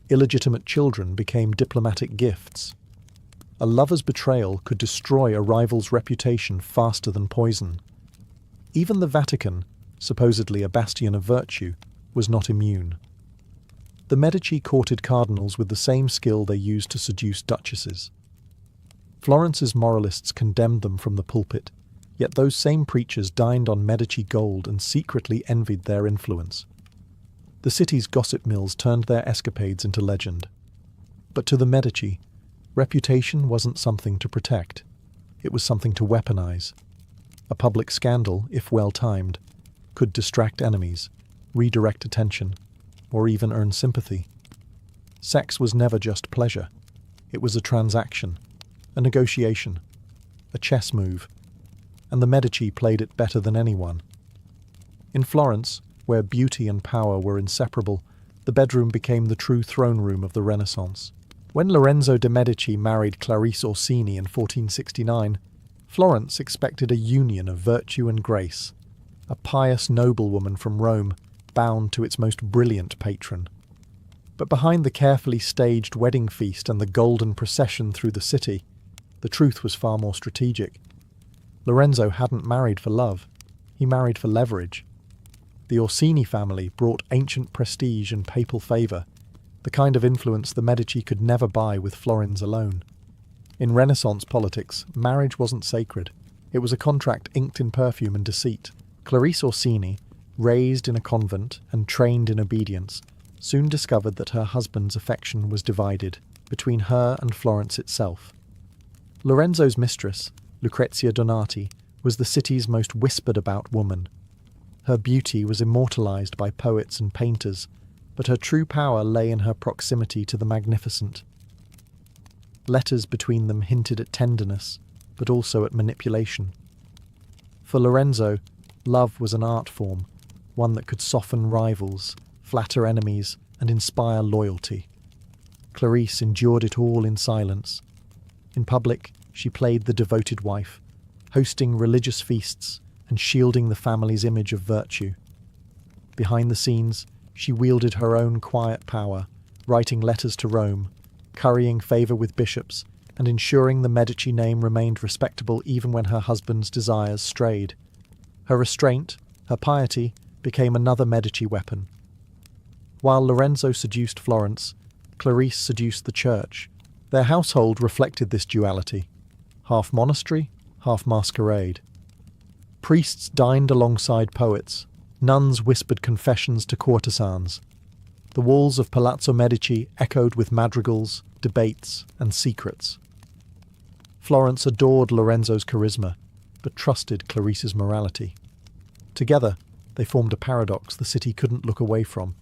Illegitimate children became diplomatic gifts. A lover's betrayal could destroy a rival's reputation faster than poison. Even the Vatican, supposedly a bastion of virtue, was not immune. The Medici courted cardinals with the same skill they used to seduce duchesses. Florence's moralists condemned them from the pulpit, yet those same preachers dined on Medici gold and secretly envied their influence. The city's gossip mills turned their escapades into legend. But to the Medici, reputation wasn't something to protect. It was something to weaponize. A public scandal, if well timed, could distract enemies, redirect attention, or even earn sympathy. Sex was never just pleasure. It was a transaction, a negotiation, a chess move, and the Medici played it better than anyone. In Florence, where beauty and power were inseparable, the bedroom became the true throne room of the Renaissance. When Lorenzo de' Medici married Clarice Orsini in 1469, Florence expected a union of virtue and grace, a pious noblewoman from Rome, bound to its most brilliant patron. But behind the carefully staged wedding feast and the golden procession through the city, the truth was far more strategic. Lorenzo hadn't married for love, he married for leverage. The Orsini family brought ancient prestige and papal favour, the kind of influence the Medici could never buy with florins alone. In Renaissance politics, marriage wasn't sacred. It was a contract inked in perfume and deceit. Clarice Orsini, raised in a convent and trained in obedience, soon discovered that her husband's affection was divided between her and Florence itself. Lorenzo's mistress, Lucrezia Donati, was the city's most whispered-about woman. Her beauty was immortalized by poets and painters, but her true power lay in her proximity to the magnificent. Letters between them hinted at tenderness, but also at manipulation. For Lorenzo, love was an art form, one that could soften rivals, flatter enemies, and inspire loyalty. Clarice endured it all in silence. In public, she played the devoted wife, hosting religious feasts and shielding the family's image of virtue. Behind the scenes, she wielded her own quiet power, writing letters to Rome, currying favour with bishops, and ensuring the Medici name remained respectable even when her husband's desires strayed. Her restraint, her piety, became another Medici weapon. While Lorenzo seduced Florence, Clarice seduced the church. Their household reflected this duality, half monastery, half masquerade. Priests dined alongside poets, nuns whispered confessions to courtesans. The walls of Palazzo Medici echoed with madrigals, debates, and secrets. Florence adored Lorenzo's charisma, but trusted Clarice's morality. Together, they formed a paradox the city couldn't look away from: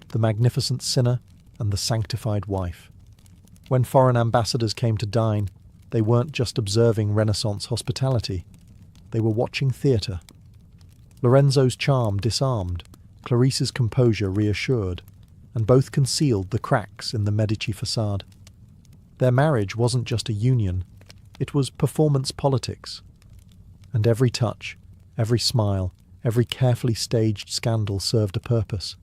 the magnificent sinner and the sanctified wife. When foreign ambassadors came to dine, they weren't just observing Renaissance hospitality, they were watching theatre. Lorenzo's charm disarmed, Clarice's composure reassured, and both concealed the cracks in the Medici facade. Their marriage wasn't just a union, it was performance politics. And every touch, every smile, every carefully staged scandal served a purpose.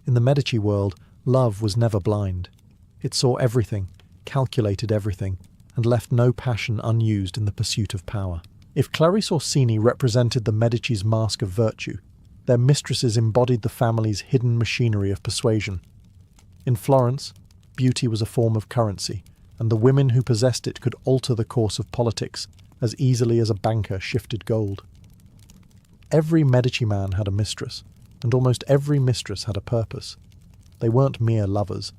In the Medici world, love was never blind. It saw everything, calculated everything, and left no passion unused in the pursuit of power. If Clarice Orsini represented the Medici's mask of virtue, their mistresses embodied the family's hidden machinery of persuasion. In Florence, beauty was a form of currency, and the women who possessed it could alter the course of politics as easily as a banker shifted gold. Every Medici man had a mistress, and almost every mistress had a purpose. They weren't mere lovers.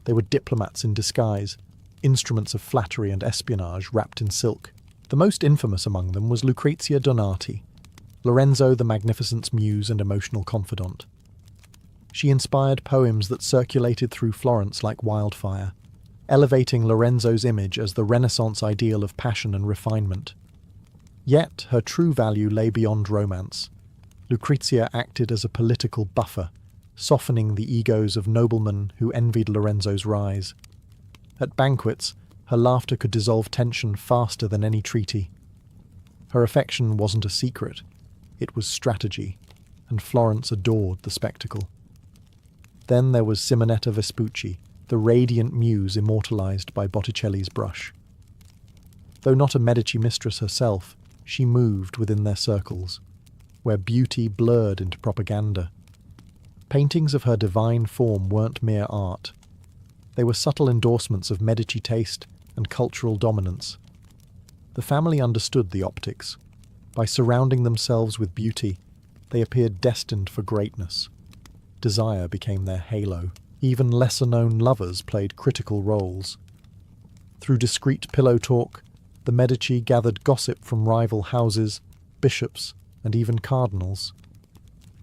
They were diplomats in disguise, instruments of flattery and espionage wrapped in silk. The most infamous among them was Lucrezia Donati, Lorenzo the Magnificent's muse and emotional confidant. She inspired poems that circulated through Florence like wildfire, elevating Lorenzo's image as the Renaissance ideal of passion and refinement. Yet her true value lay beyond romance. Lucrezia acted as a political buffer, softening the egos of noblemen who envied Lorenzo's rise. At banquets, her laughter could dissolve tension faster than any treaty. Her affection wasn't a secret, it was strategy, and Florence adored the spectacle. Then there was Simonetta Vespucci, the radiant muse immortalized by Botticelli's brush. Though not a Medici mistress herself, she moved within their circles, where beauty blurred into propaganda. Paintings of her divine form weren't mere art. They were subtle endorsements of Medici taste and cultural dominance. The family understood the optics. By surrounding themselves with beauty, they appeared destined for greatness. Desire became their halo. Even lesser-known lovers played critical roles. Through discreet pillow talk, the Medici gathered gossip from rival houses, bishops, and even cardinals.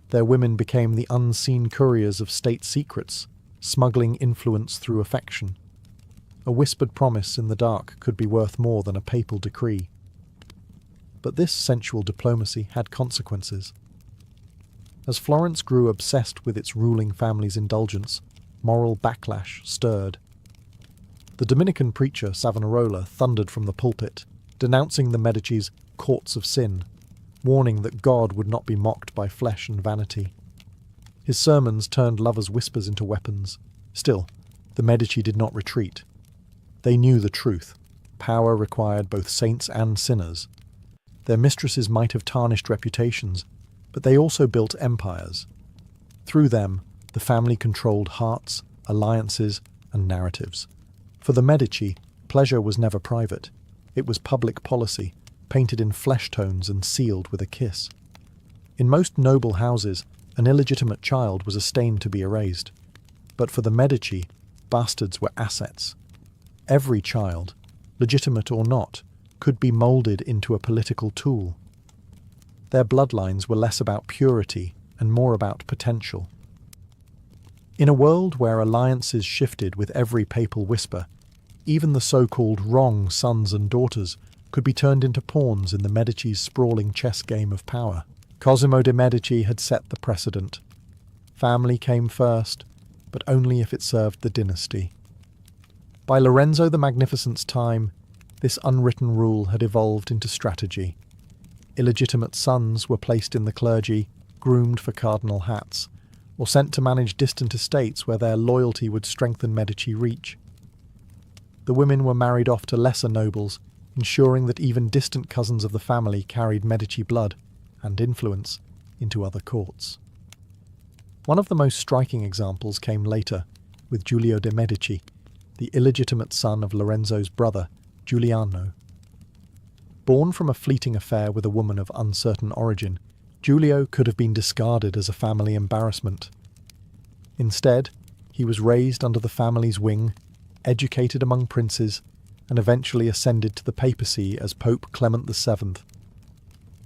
Their women became the unseen couriers of state secrets, smuggling influence through affection. A whispered promise in the dark could be worth more than a papal decree. But this sensual diplomacy had consequences. As Florence grew obsessed with its ruling family's indulgence, moral backlash stirred. The Dominican preacher Savonarola thundered from the pulpit, denouncing the Medici's courts of sin, warning that God would not be mocked by flesh and vanity. His sermons turned lovers' whispers into weapons. Still, the Medici did not retreat. They knew the truth. Power required both saints and sinners. Their mistresses might have tarnished reputations, but they also built empires. Through them, the family controlled hearts, alliances, and narratives. For the Medici, pleasure was never private. It was public policy, painted in flesh tones and sealed with a kiss. In most noble houses, an illegitimate child was a stain to be erased. But for the Medici, bastards were assets. Every child, legitimate or not, could be moulded into a political tool. Their bloodlines were less about purity and more about potential. In a world where alliances shifted with every papal whisper, even the so-called wrong sons and daughters could be turned into pawns in the Medici's sprawling chess game of power. Cosimo de' Medici had set the precedent. Family came first, but only if it served the dynasty. By Lorenzo the Magnificent's time, this unwritten rule had evolved into strategy. Illegitimate sons were placed in the clergy, groomed for cardinal hats, or sent to manage distant estates where their loyalty would strengthen Medici reach. The women were married off to lesser nobles, ensuring that even distant cousins of the family carried Medici blood and influence into other courts. One of the most striking examples came later, with Giulio de' Medici, the illegitimate son of Lorenzo's brother, Giuliano. Born from a fleeting affair with a woman of uncertain origin, Giulio could have been discarded as a family embarrassment. Instead, he was raised under the family's wing, educated among princes, and eventually ascended to the papacy as Pope Clement VII.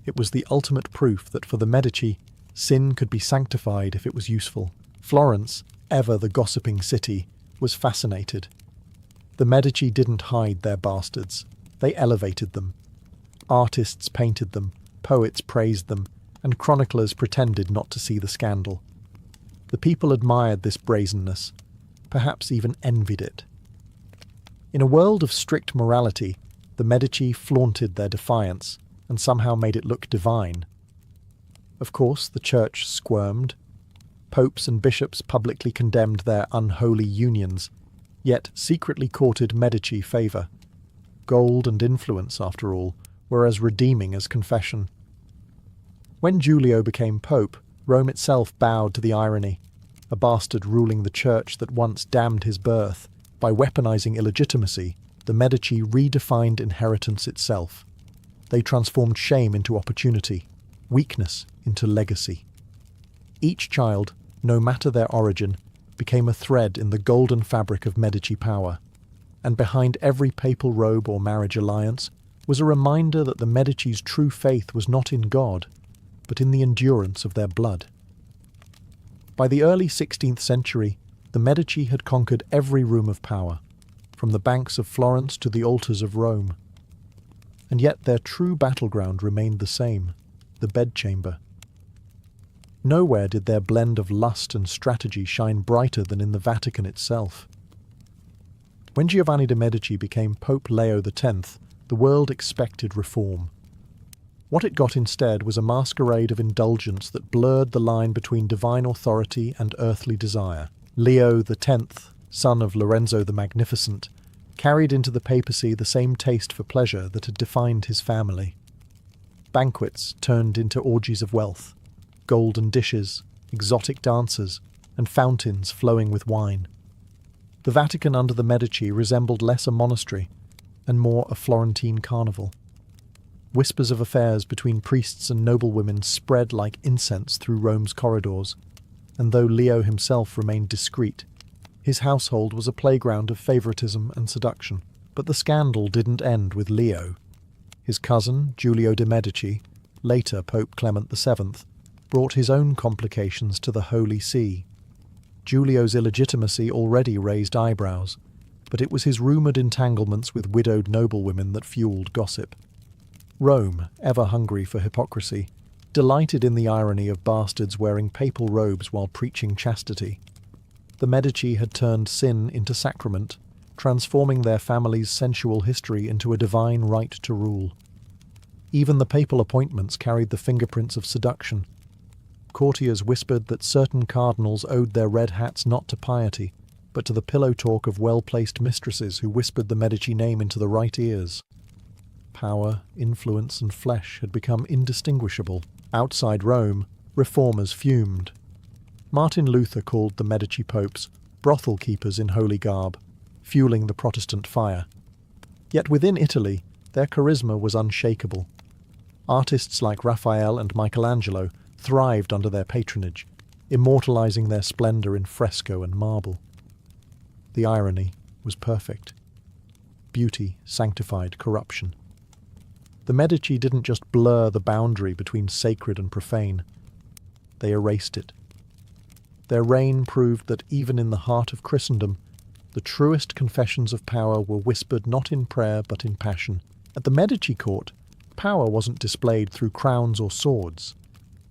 It was the ultimate proof that for the Medici, sin could be sanctified if it was useful. Florence, ever the gossiping city, was fascinated. The Medici didn't hide their bastards. They elevated them. Artists painted them, poets praised them, and chroniclers pretended not to see the scandal. The people admired this brazenness, perhaps even envied it. In a world of strict morality, the Medici flaunted their defiance and somehow made it look divine. Of course, the church squirmed. Popes and bishops publicly condemned their unholy unions, yet secretly courted Medici favour. Gold and influence, after all, were as redeeming as confession. When Giulio became pope, Rome itself bowed to the irony, a bastard ruling the church that once damned his birth. By weaponizing illegitimacy, the Medici redefined inheritance itself. They transformed shame into opportunity, weakness into legacy. Each child, no matter their origin, became a thread in the golden fabric of Medici power, and behind every papal robe or marriage alliance was a reminder that the Medici's true faith was not in God, but in the endurance of their blood. By the early 16th century, the Medici had conquered every room of power, from the banks of Florence to the altars of Rome. And yet their true battleground remained the same, the bedchamber. Nowhere did their blend of lust and strategy shine brighter than in the Vatican itself. When Giovanni de' Medici became Pope Leo X, the world expected reform. What it got instead was a masquerade of indulgence that blurred the line between divine authority and earthly desire. Leo X, son of Lorenzo the Magnificent, carried into the papacy the same taste for pleasure that had defined his family. Banquets turned into orgies of wealth, golden dishes, exotic dancers, and fountains flowing with wine. The Vatican under the Medici resembled less a monastery and more a Florentine carnival. Whispers of affairs between priests and noblewomen spread like incense through Rome's corridors, and though Leo himself remained discreet, his household was a playground of favoritism and seduction. But the scandal didn't end with Leo. His cousin, Giulio de' Medici, later Pope Clement VII, brought his own complications to the Holy See. Giulio's illegitimacy already raised eyebrows, but it was his rumoured entanglements with widowed noblewomen that fueled gossip. Rome, ever hungry for hypocrisy, delighted in the irony of bastards wearing papal robes while preaching chastity. The Medici had turned sin into sacrament, transforming their family's sensual history into a divine right to rule. Even the papal appointments carried the fingerprints of seduction. Courtiers whispered that certain cardinals owed their red hats not to piety, but to the pillow talk of well-placed mistresses who whispered the Medici name into the right ears. Power, influence, and flesh had become indistinguishable. Outside Rome, reformers fumed. Martin Luther called the Medici popes brothel keepers in holy garb, fueling the Protestant fire. Yet within Italy, their charisma was unshakable. Artists like Raphael and Michelangelo thrived under their patronage, immortalizing their splendor in fresco and marble. The irony was perfect. Beauty sanctified corruption. The Medici didn't just blur the boundary between sacred and profane. They erased it. Their reign proved that even in the heart of Christendom, the truest confessions of power were whispered not in prayer but in passion. At the Medici court, power wasn't displayed through crowns or swords.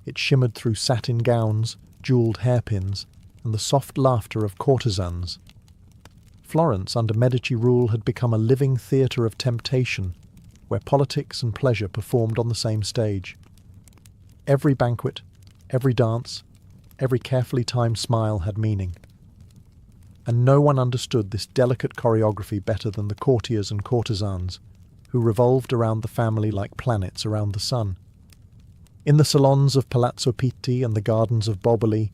It shimmered through satin gowns, jewelled hairpins, and the soft laughter of courtesans. Florence under Medici rule had become a living theatre of temptation, where politics and pleasure performed on the same stage. Every banquet, every dance, every carefully timed smile had meaning. And no one understood this delicate choreography better than the courtiers and courtesans, who revolved around the family like planets around the sun. In the salons of Palazzo Pitti and the gardens of Boboli,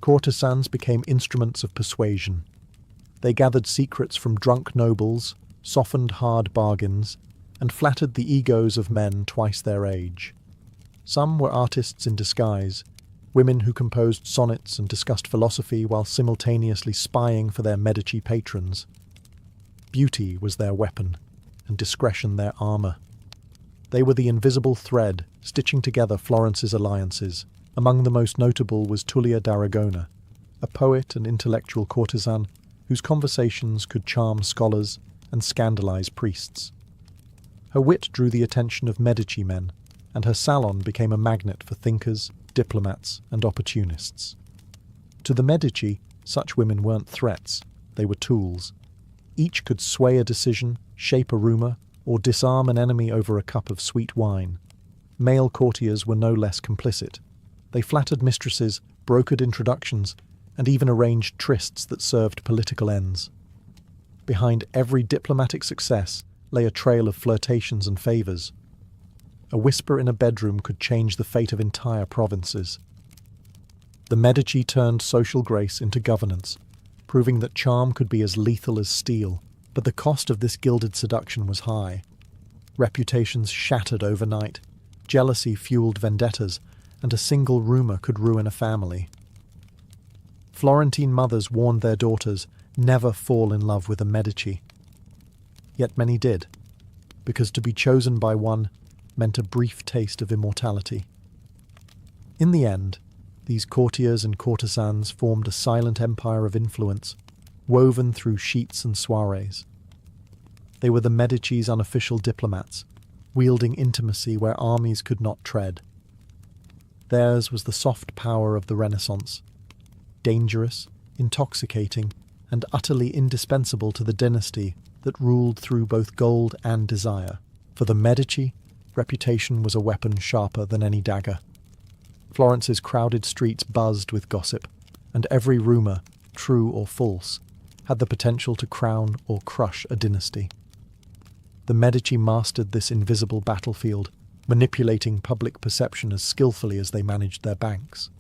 courtesans became instruments of persuasion. They gathered secrets from drunk nobles, softened hard bargains, and flattered the egos of men twice their age. Some were artists in disguise, women who composed sonnets and discussed philosophy while simultaneously spying for their Medici patrons. Beauty was their weapon, and discretion their armour. They were the invisible thread stitching together Florence's alliances. Among the most notable was Tullia d'Aragona, a poet and intellectual courtesan whose conversations could charm scholars and scandalize priests. Her wit drew the attention of Medici men, and her salon became a magnet for thinkers, diplomats, and opportunists. To the Medici, such women weren't threats, they were tools. Each could sway a decision, shape a rumour, or disarm an enemy over a cup of sweet wine. Male courtiers were no less complicit. They flattered mistresses, brokered introductions, and even arranged trysts that served political ends. Behind every diplomatic success lay a trail of flirtations and favours. A whisper in a bedroom could change the fate of entire provinces. The Medici turned social grace into governance, proving that charm could be as lethal as steel, but the cost of this gilded seduction was high. Reputations shattered overnight, jealousy fueled vendettas, and a single rumour could ruin a family. Florentine mothers warned their daughters never fall in love with a Medici. Yet many did, because to be chosen by one meant a brief taste of immortality. In the end, these courtiers and courtesans formed a silent empire of influence, woven through sheets and soirees. They were the Medici's unofficial diplomats, wielding intimacy where armies could not tread. Theirs was the soft power of the Renaissance, dangerous, intoxicating, and utterly indispensable to the dynasty that ruled through both gold and desire. For the Medici, reputation was a weapon sharper than any dagger. Florence's crowded streets buzzed with gossip, and every rumour, true or false, had the potential to crown or crush a dynasty. The Medici mastered this invisible battlefield, manipulating public perception as skillfully as they managed their banks.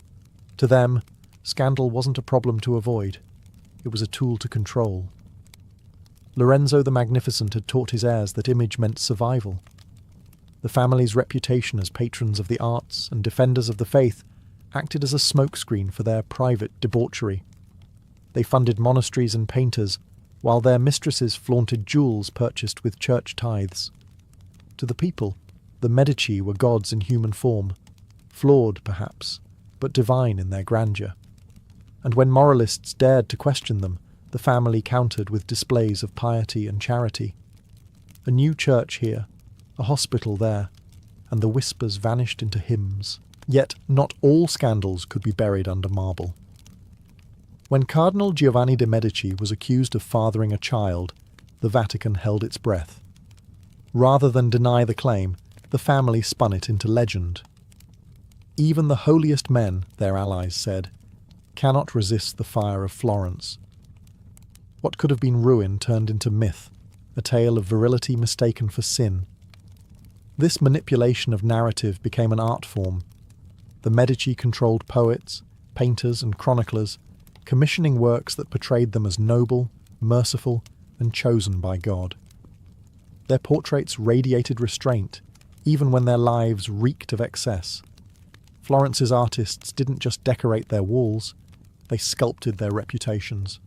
To them, scandal wasn't a problem to avoid, it was a tool to control. Lorenzo the Magnificent had taught his heirs that image meant survival. The family's reputation as patrons of the arts and defenders of the faith acted as a smokescreen for their private debauchery. They funded monasteries and painters, while their mistresses flaunted jewels purchased with church tithes. To the people, the Medici were gods in human form, flawed perhaps, but divine in their grandeur. And when moralists dared to question them, the family countered with displays of piety and charity. A new church here, a hospital there, and the whispers vanished into hymns. Yet not all scandals could be buried under marble. When Cardinal Giovanni de' Medici was accused of fathering a child, the Vatican held its breath. Rather than deny the claim, the family spun it into legend. Even the holiest men, their allies said, cannot resist the fire of Florence. What could have been ruin turned into myth, a tale of virility mistaken for sin. This manipulation of narrative became an art form. The Medici controlled poets, painters and chroniclers, commissioning works that portrayed them as noble, merciful, and chosen by God. Their portraits radiated restraint, even when their lives reeked of excess. Florence's artists didn't just decorate their walls, they sculpted their reputations.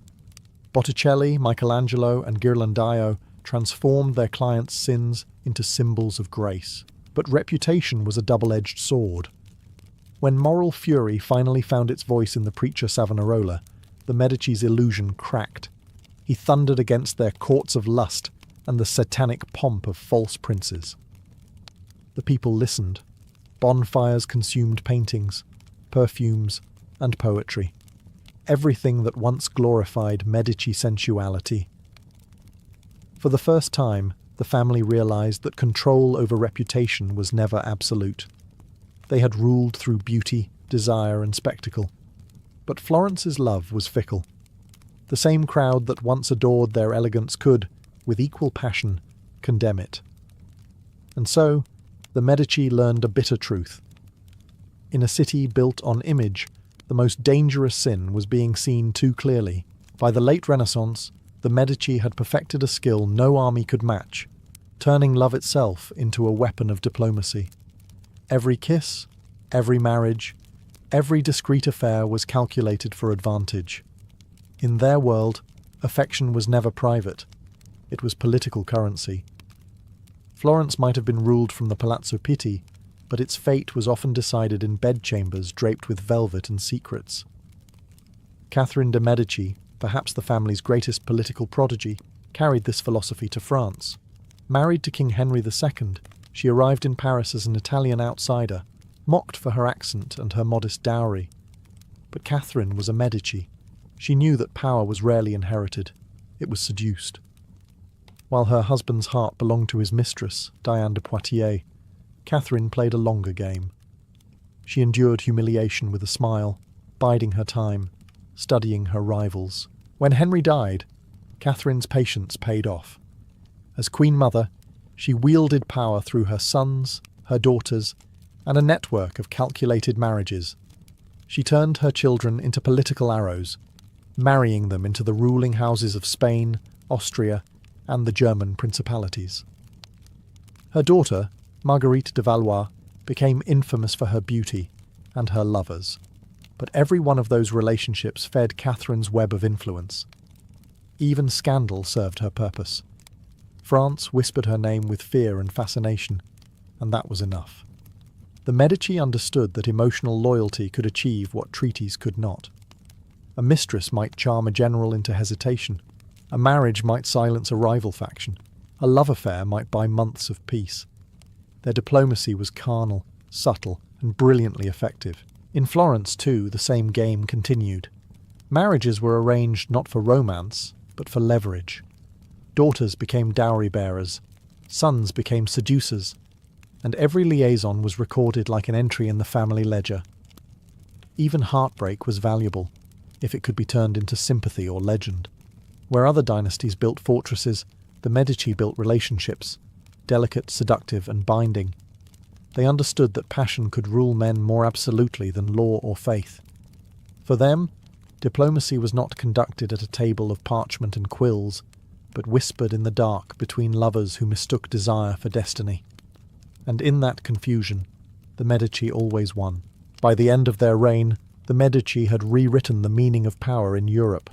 Botticelli, Michelangelo, and Ghirlandaio transformed their clients' sins into symbols of grace. But reputation was a double-edged sword. When moral fury finally found its voice in the preacher Savonarola, the Medici's illusion cracked. He thundered against their courts of lust and the satanic pomp of false princes. The people listened. Bonfires consumed paintings, perfumes, and poetry. Everything that once glorified Medici sensuality. For the first time, the family realized that control over reputation was never absolute. They had ruled through beauty, desire, and spectacle. But Florence's love was fickle. The same crowd that once adored their elegance could, with equal passion, condemn it. And so, the Medici learned a bitter truth. In a city built on image, the most dangerous sin was being seen too clearly. By the late Renaissance, the Medici had perfected a skill no army could match, turning love itself into a weapon of diplomacy. Every kiss, every marriage, every discreet affair was calculated for advantage. In their world, affection was never private. It was political currency. Florence might have been ruled from the Palazzo Pitti, but its fate was often decided in bedchambers draped with velvet and secrets. Catherine de' Medici, perhaps the family's greatest political prodigy, carried this philosophy to France. Married to King Henry II, she arrived in Paris as an Italian outsider, mocked for her accent and her modest dowry. But Catherine was a Medici. She knew that power was rarely inherited. It was seduced. While her husband's heart belonged to his mistress, Diane de Poitiers, Catherine played a longer game. She endured humiliation with a smile, biding her time, studying her rivals. When Henry died, Catherine's patience paid off. As Queen Mother, she wielded power through her sons, her daughters, and a network of calculated marriages. She turned her children into political arrows, marrying them into the ruling houses of Spain, Austria, and the German principalities. Her daughter, Marguerite de Valois, became infamous for her beauty and her lovers. But every one of those relationships fed Catherine's web of influence. Even scandal served her purpose. France whispered her name with fear and fascination, and that was enough. The Medici understood that emotional loyalty could achieve what treaties could not. A mistress might charm a general into hesitation. A marriage might silence a rival faction. A love affair might buy months of peace. Their diplomacy was carnal, subtle, and brilliantly effective. In Florence, too, the same game continued. Marriages were arranged not for romance, but for leverage. Daughters became dowry bearers, sons became seducers, and every liaison was recorded like an entry in the family ledger. Even heartbreak was valuable, if it could be turned into sympathy or legend. Where other dynasties built fortresses, the Medici built relationships, delicate, seductive, and binding. They understood that passion could rule men more absolutely than law or faith. For them, diplomacy was not conducted at a table of parchment and quills, but whispered in the dark between lovers who mistook desire for destiny. And in that confusion, the Medici always won. By the end of their reign, the Medici had rewritten the meaning of power in Europe.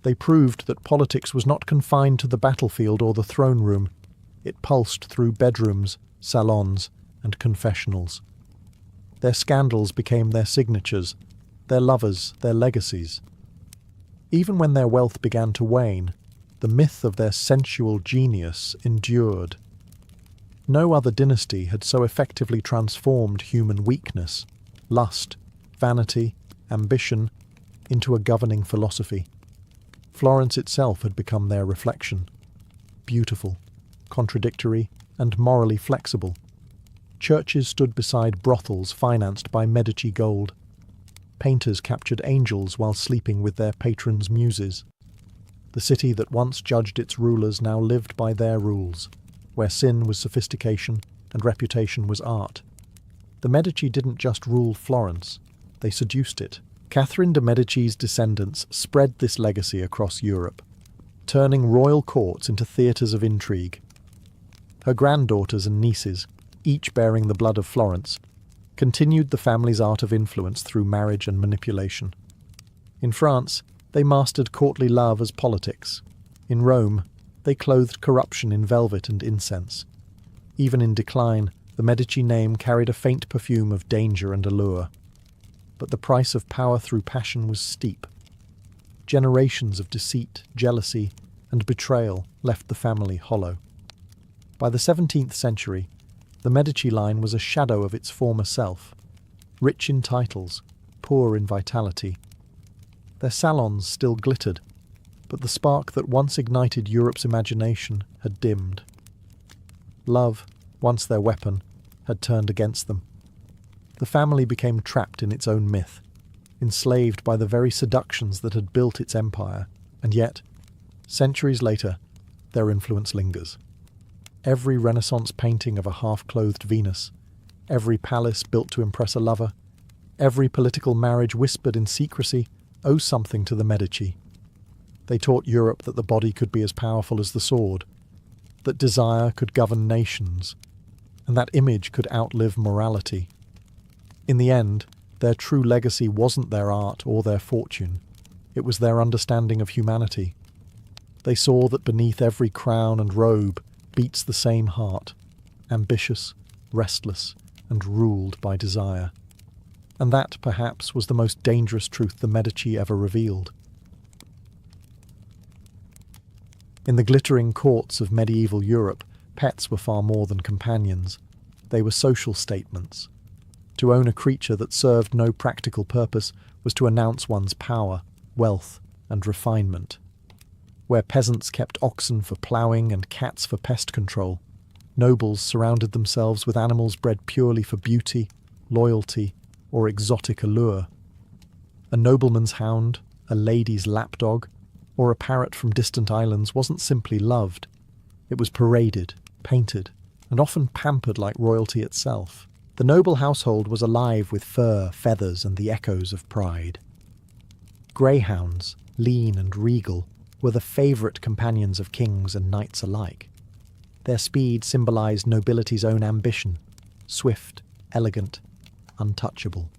They proved that politics was not confined to the battlefield or the throne room. It pulsed through bedrooms, salons, and confessionals. Their scandals became their signatures, their lovers, their legacies. Even when their wealth began to wane, the myth of their sensual genius endured. No other dynasty had so effectively transformed human weakness, lust, vanity, ambition, into a governing philosophy. Florence itself had become their reflection. Beautiful, contradictory, and morally flexible. Churches stood beside brothels financed by Medici gold. Painters captured angels while sleeping with their patrons' muses. The city that once judged its rulers now lived by their rules, where sin was sophistication and reputation was art. The Medici didn't just rule Florence, they seduced it. Catherine de' Medici's descendants spread this legacy across Europe, turning royal courts into theatres of intrigue. Her granddaughters and nieces, each bearing the blood of Florence, continued the family's art of influence through marriage and manipulation. In France, they mastered courtly love as politics. In Rome, they clothed corruption in velvet and incense. Even in decline, the Medici name carried a faint perfume of danger and allure. But the price of power through passion was steep. Generations of deceit, jealousy, and betrayal left the family hollow. By the 17th century, the Medici line was a shadow of its former self, rich in titles, poor in vitality. Their salons still glittered, but the spark that once ignited Europe's imagination had dimmed. Love, once their weapon, had turned against them. The family became trapped in its own myth, enslaved by the very seductions that had built its empire, and yet, centuries later, their influence lingers. Every Renaissance painting of a half-clothed Venus, every palace built to impress a lover, every political marriage whispered in secrecy owes something to the Medici. They taught Europe that the body could be as powerful as the sword, that desire could govern nations, and that image could outlive morality. In the end, their true legacy wasn't their art or their fortune. It was their understanding of humanity. They saw that beneath every crown and robe beats the same heart, ambitious, restless, and ruled by desire. And that, perhaps, was the most dangerous truth the Medici ever revealed. In the glittering courts of medieval Europe, pets were far more than companions. They were social statements. To own a creature that served no practical purpose was to announce one's power, wealth, and refinement. Where peasants kept oxen for ploughing and cats for pest control, nobles surrounded themselves with animals bred purely for beauty, loyalty, or exotic allure. A nobleman's hound, a lady's lapdog, or a parrot from distant islands wasn't simply loved. It was paraded, painted, and often pampered like royalty itself. The noble household was alive with fur, feathers, and the echoes of pride. Greyhounds, lean and regal, were the favourite companions of kings and knights alike. Their speed symbolised nobility's own ambition, swift, elegant, untouchable.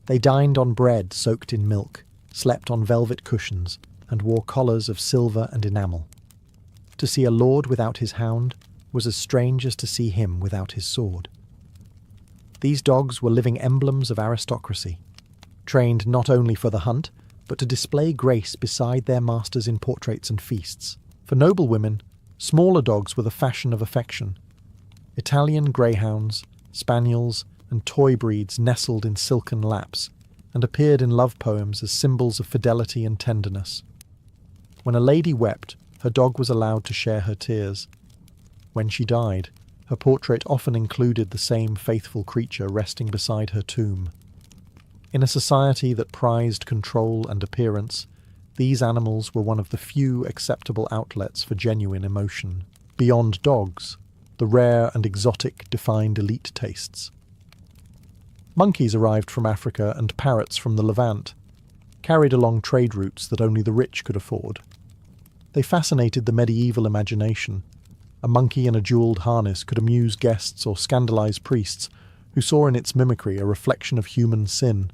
They dined on bread soaked in milk, slept on velvet cushions, and wore collars of silver and enamel. To see a lord without his hound was as strange as to see him without his sword. These dogs were living emblems of aristocracy, trained not only for the hunt, but to display grace beside their masters in portraits and feasts. For noble women, smaller dogs were the fashion of affection. Italian greyhounds, spaniels, and toy breeds nestled in silken laps, and appeared in love poems as symbols of fidelity and tenderness. When a lady wept, her dog was allowed to share her tears. When she died, her portrait often included the same faithful creature resting beside her tomb. In a society that prized control and appearance, these animals were one of the few acceptable outlets for genuine emotion. Beyond dogs, the rare and exotic defined elite tastes. Monkeys arrived from Africa and parrots from the Levant, carried along trade routes that only the rich could afford. They fascinated the medieval imagination. A monkey in a jewelled harness could amuse guests or scandalise priests who saw in its mimicry a reflection of human sin.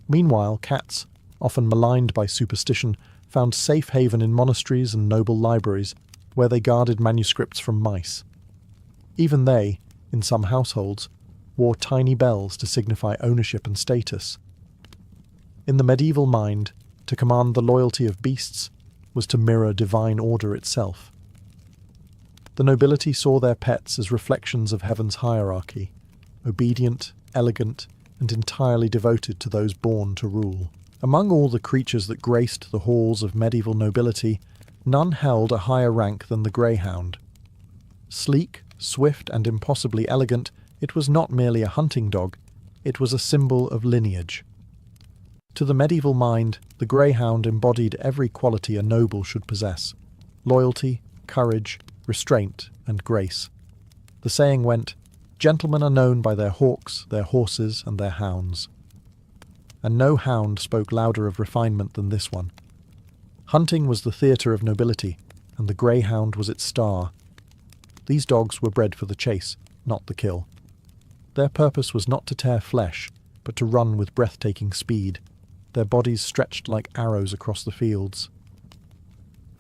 Meanwhile, cats, often maligned by superstition, found safe haven in monasteries and noble libraries, where they guarded manuscripts from mice. Even they, in some households, wore tiny bells to signify ownership and status. In the medieval mind, to command the loyalty of beasts was to mirror divine order itself. The nobility saw their pets as reflections of heaven's hierarchy, obedient, elegant, and entirely devoted to those born to rule. Among all the creatures that graced the halls of medieval nobility, none held a higher rank than the greyhound. Sleek, swift, and impossibly elegant, it was not merely a hunting dog, it was a symbol of lineage. To the medieval mind, the greyhound embodied every quality a noble should possess: loyalty, courage, restraint, and grace. The saying went, "Gentlemen are known by their hawks, their horses, and their hounds." And no hound spoke louder of refinement than this one. Hunting was the theatre of nobility, and the greyhound was its star. These dogs were bred for the chase, not the kill. Their purpose was not to tear flesh, but to run with breathtaking speed, their bodies stretched like arrows across the fields.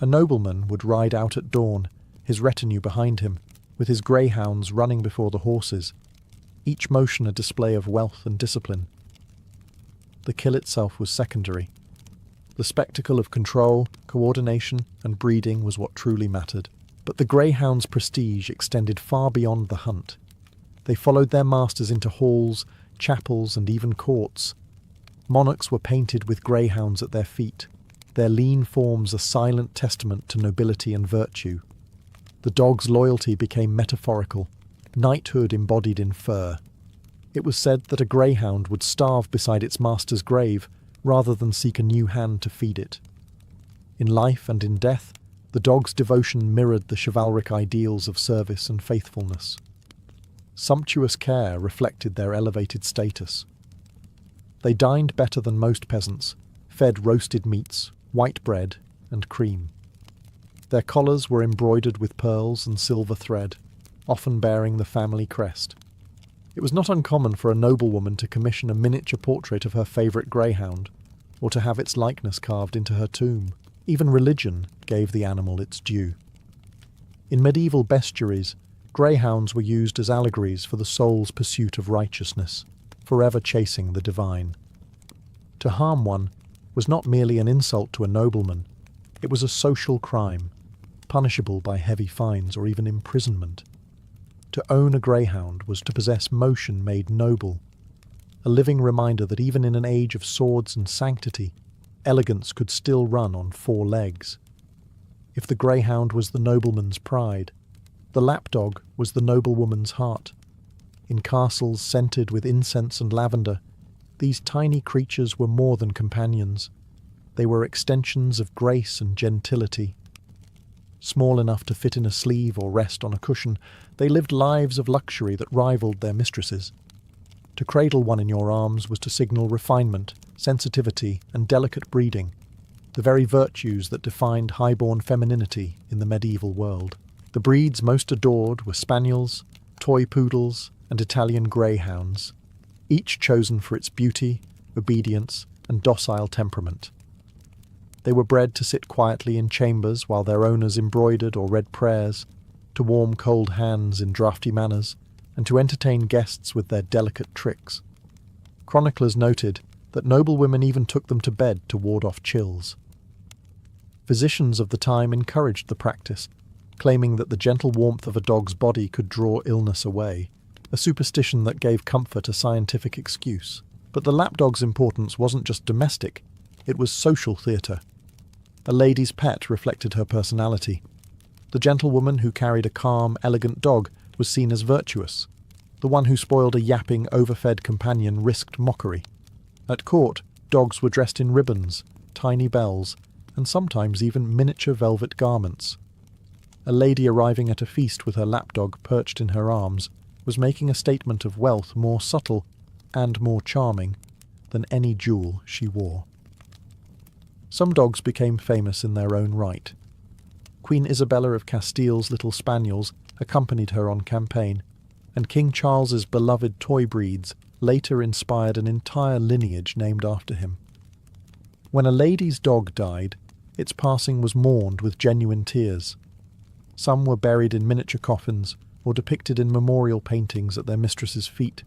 A nobleman would ride out at dawn, his retinue behind him, with his greyhounds running before the horses, each motion a display of wealth and discipline. The kill itself was secondary. The spectacle of control, coordination, and breeding was what truly mattered. But the greyhound's prestige extended far beyond the hunt. They followed their masters into halls, chapels, and even courts. Monarchs were painted with greyhounds at their feet, their lean forms a silent testament to nobility and virtue. The dog's loyalty became metaphorical, knighthood embodied in fur. It was said that a greyhound would starve beside its master's grave rather than seek a new hand to feed it. In life and in death, the dog's devotion mirrored the chivalric ideals of service and faithfulness. Sumptuous care reflected their elevated status. They dined better than most peasants, fed roasted meats, white bread, and cream. Their collars were embroidered with pearls and silver thread, often bearing the family crest. It was not uncommon for a noblewoman to commission a miniature portrait of her favourite greyhound, or to have its likeness carved into her tomb. Even religion gave the animal its due. In medieval bestiaries, Greyhounds were used as allegories for the soul's pursuit of righteousness, forever chasing the divine. To harm one was not merely an insult to a nobleman, it was a social crime, punishable by heavy fines or even imprisonment. To own a greyhound was to possess motion made noble, a living reminder that even in an age of swords and sanctity, elegance could still run on 4 legs. If the greyhound was the nobleman's pride, the lapdog was the noblewoman's heart. In castles scented with incense and lavender, these tiny creatures were more than companions. They were extensions of grace and gentility. Small enough to fit in a sleeve or rest on a cushion, they lived lives of luxury that rivaled their mistresses. To cradle one in your arms was to signal refinement, sensitivity, and delicate breeding, the very virtues that defined high-born femininity in the medieval world. The breeds most adored were spaniels, toy poodles, and Italian greyhounds, each chosen for its beauty, obedience, and docile temperament. They were bred to sit quietly in chambers while their owners embroidered or read prayers, to warm cold hands in draughty manners, and to entertain guests with their delicate tricks. Chroniclers noted that noblewomen even took them to bed to ward off chills. Physicians of the time encouraged the practice, claiming that the gentle warmth of a dog's body could draw illness away, a superstition that gave comfort a scientific excuse. But the lapdog's importance wasn't just domestic, it was social theatre. A lady's pet reflected her personality. The gentlewoman who carried a calm, elegant dog was seen as virtuous. The one who spoiled a yapping, overfed companion risked mockery. At court, dogs were dressed in ribbons, tiny bells, and sometimes even miniature velvet garments. A lady arriving at a feast with her lapdog perched in her arms was making a statement of wealth more subtle and more charming than any jewel she wore. Some dogs became famous in their own right. Queen Isabella of Castile's little spaniels accompanied her on campaign, and King Charles's beloved toy breeds later inspired an entire lineage named after him. When a lady's dog died, its passing was mourned with genuine tears. Some were buried in miniature coffins or depicted in memorial paintings at their mistress's feet,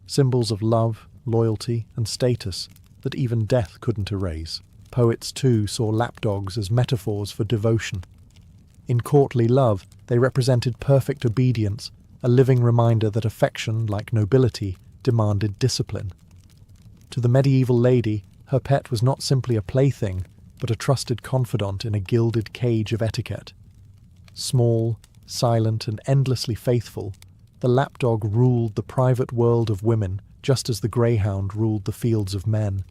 symbols of love, loyalty, and status that even death couldn't erase. Poets, too, saw lapdogs as metaphors for devotion. In courtly love, they represented perfect obedience, a living reminder that affection, like nobility, demanded discipline. To the medieval lady, her pet was not simply a plaything, but a trusted confidant in a gilded cage of etiquette. Small, silent, and endlessly faithful, the lapdog ruled the private world of women, just as the greyhound ruled the fields of men.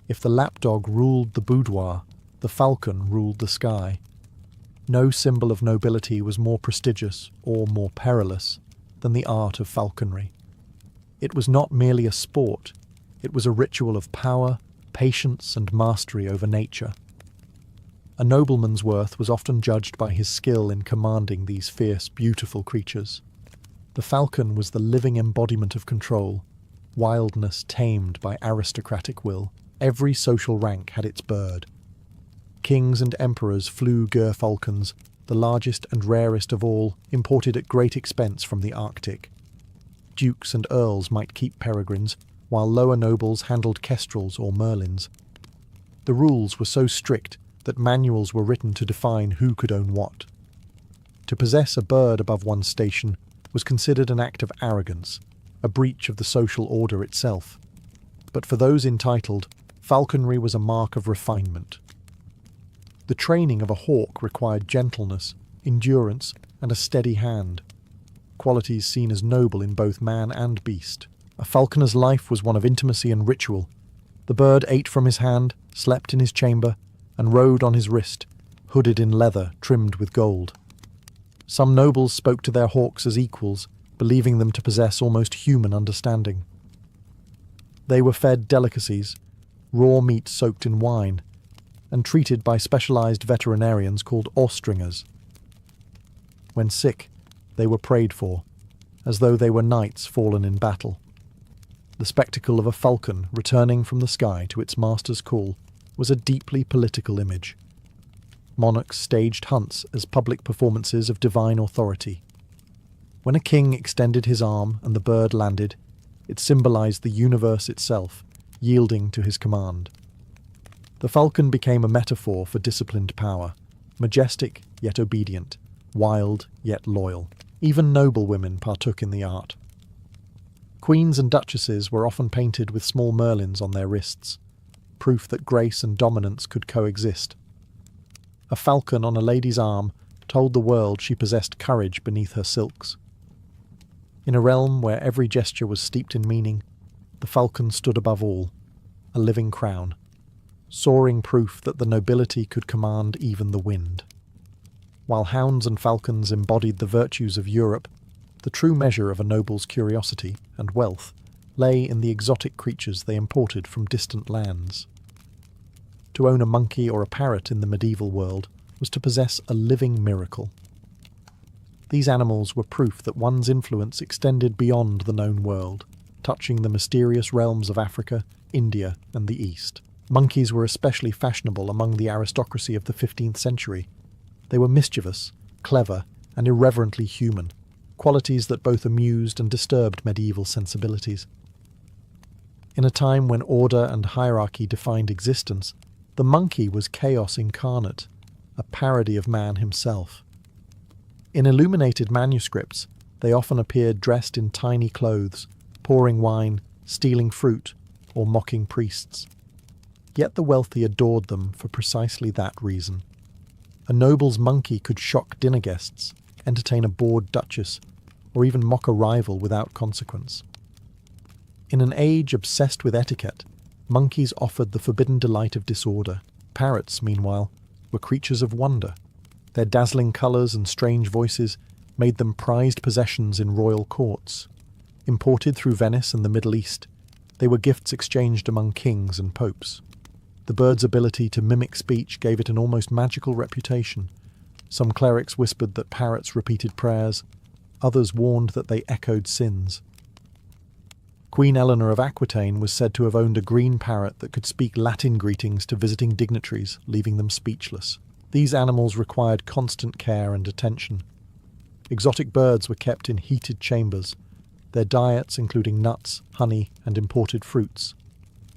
If the lapdog ruled the boudoir, the falcon ruled the sky. No symbol of nobility was more prestigious or more perilous than the art of falconry. It was not merely a sport, it was a ritual of power, patience, and mastery over nature. A nobleman's worth was often judged by his skill in commanding these fierce, beautiful creatures. The falcon was the living embodiment of control, wildness tamed by aristocratic will. Every social rank had its bird. Kings and emperors flew gerfalcons, the largest and rarest of all, imported at great expense from the Arctic. Dukes and earls might keep peregrines, while lower nobles handled kestrels or merlins. The rules were so strict that manuals were written to define who could own what. To possess a bird above one's station was considered an act of arrogance, a breach of the social order itself. But for those entitled, falconry was a mark of refinement. The training of a hawk required gentleness, endurance, and a steady hand, qualities seen as noble in both man and beast. A falconer's life was one of intimacy and ritual. The bird ate from his hand, slept in his chamber, and rode on his wrist, hooded in leather trimmed with gold. Some nobles spoke to their hawks as equals, believing them to possess almost human understanding. They were fed delicacies, raw meat soaked in wine, and treated by specialized veterinarians called Austringers. When sick, they were prayed for, as though they were knights fallen in battle. The spectacle of a falcon returning from the sky to its master's call was a deeply political image. Monarchs staged hunts as public performances of divine authority. When a king extended his arm and the bird landed, it symbolized the universe itself, yielding to his command. The falcon became a metaphor for disciplined power, majestic yet obedient, wild yet loyal. Even noble women partook in the art. Queens and duchesses were often painted with small merlins on their wrists, proof that grace and dominance could coexist. A falcon on a lady's arm told the world she possessed courage beneath her silks. In a realm where every gesture was steeped in meaning, the falcon stood above all, a living crown, soaring proof that the nobility could command even the wind. While hounds and falcons embodied the virtues of Europe, the true measure of a noble's curiosity and wealth lay in the exotic creatures they imported from distant lands. To own a monkey or a parrot in the medieval world was to possess a living miracle. These animals were proof that one's influence extended beyond the known world, touching the mysterious realms of Africa, India, and the East. Monkeys were especially fashionable among the aristocracy of the 15th century. They were mischievous, clever, and irreverently human, qualities that both amused and disturbed medieval sensibilities. In a time when order and hierarchy defined existence, the monkey was chaos incarnate, a parody of man himself. In illuminated manuscripts, they often appeared dressed in tiny clothes, pouring wine, stealing fruit, or mocking priests. Yet the wealthy adored them for precisely that reason. A noble's monkey could shock dinner guests, entertain a bored duchess, or even mock a rival without consequence. In an age obsessed with etiquette, monkeys offered the forbidden delight of disorder. Parrots, meanwhile, were creatures of wonder. Their dazzling colours and strange voices made them prized possessions in royal courts. Imported through Venice and the Middle East, they were gifts exchanged among kings and popes. The bird's ability to mimic speech gave it an almost magical reputation. Some clerics whispered that parrots repeated prayers, others warned that they echoed sins. Queen Eleanor of Aquitaine was said to have owned a green parrot that could speak Latin greetings to visiting dignitaries, leaving them speechless. These animals required constant care and attention. Exotic birds were kept in heated chambers, their diets including nuts, honey, and imported fruits.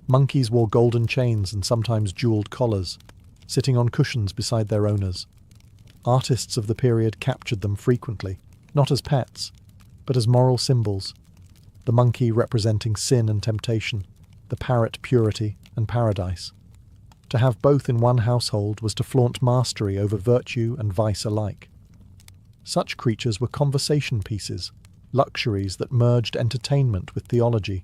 Monkeys wore golden chains and sometimes jewelled collars, sitting on cushions beside their owners. Artists of the period captured them frequently, not as pets, but as moral symbols, the monkey representing sin and temptation, the parrot purity and paradise. To have both in one household was to flaunt mastery over virtue and vice alike. Such creatures were conversation pieces, luxuries that merged entertainment with theology.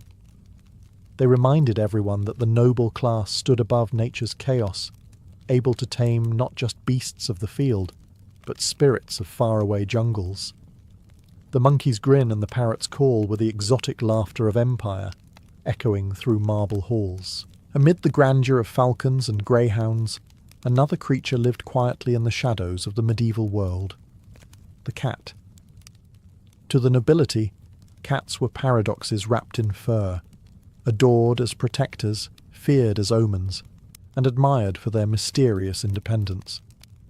They reminded everyone that the noble class stood above nature's chaos, able to tame not just beasts of the field, but spirits of faraway jungles. The monkey's grin and the parrot's call were the exotic laughter of empire, echoing through marble halls. Amid the grandeur of falcons and greyhounds, another creature lived quietly in the shadows of the medieval world: the cat. To the nobility, cats were paradoxes wrapped in fur, adored as protectors, feared as omens, and admired for their mysterious independence.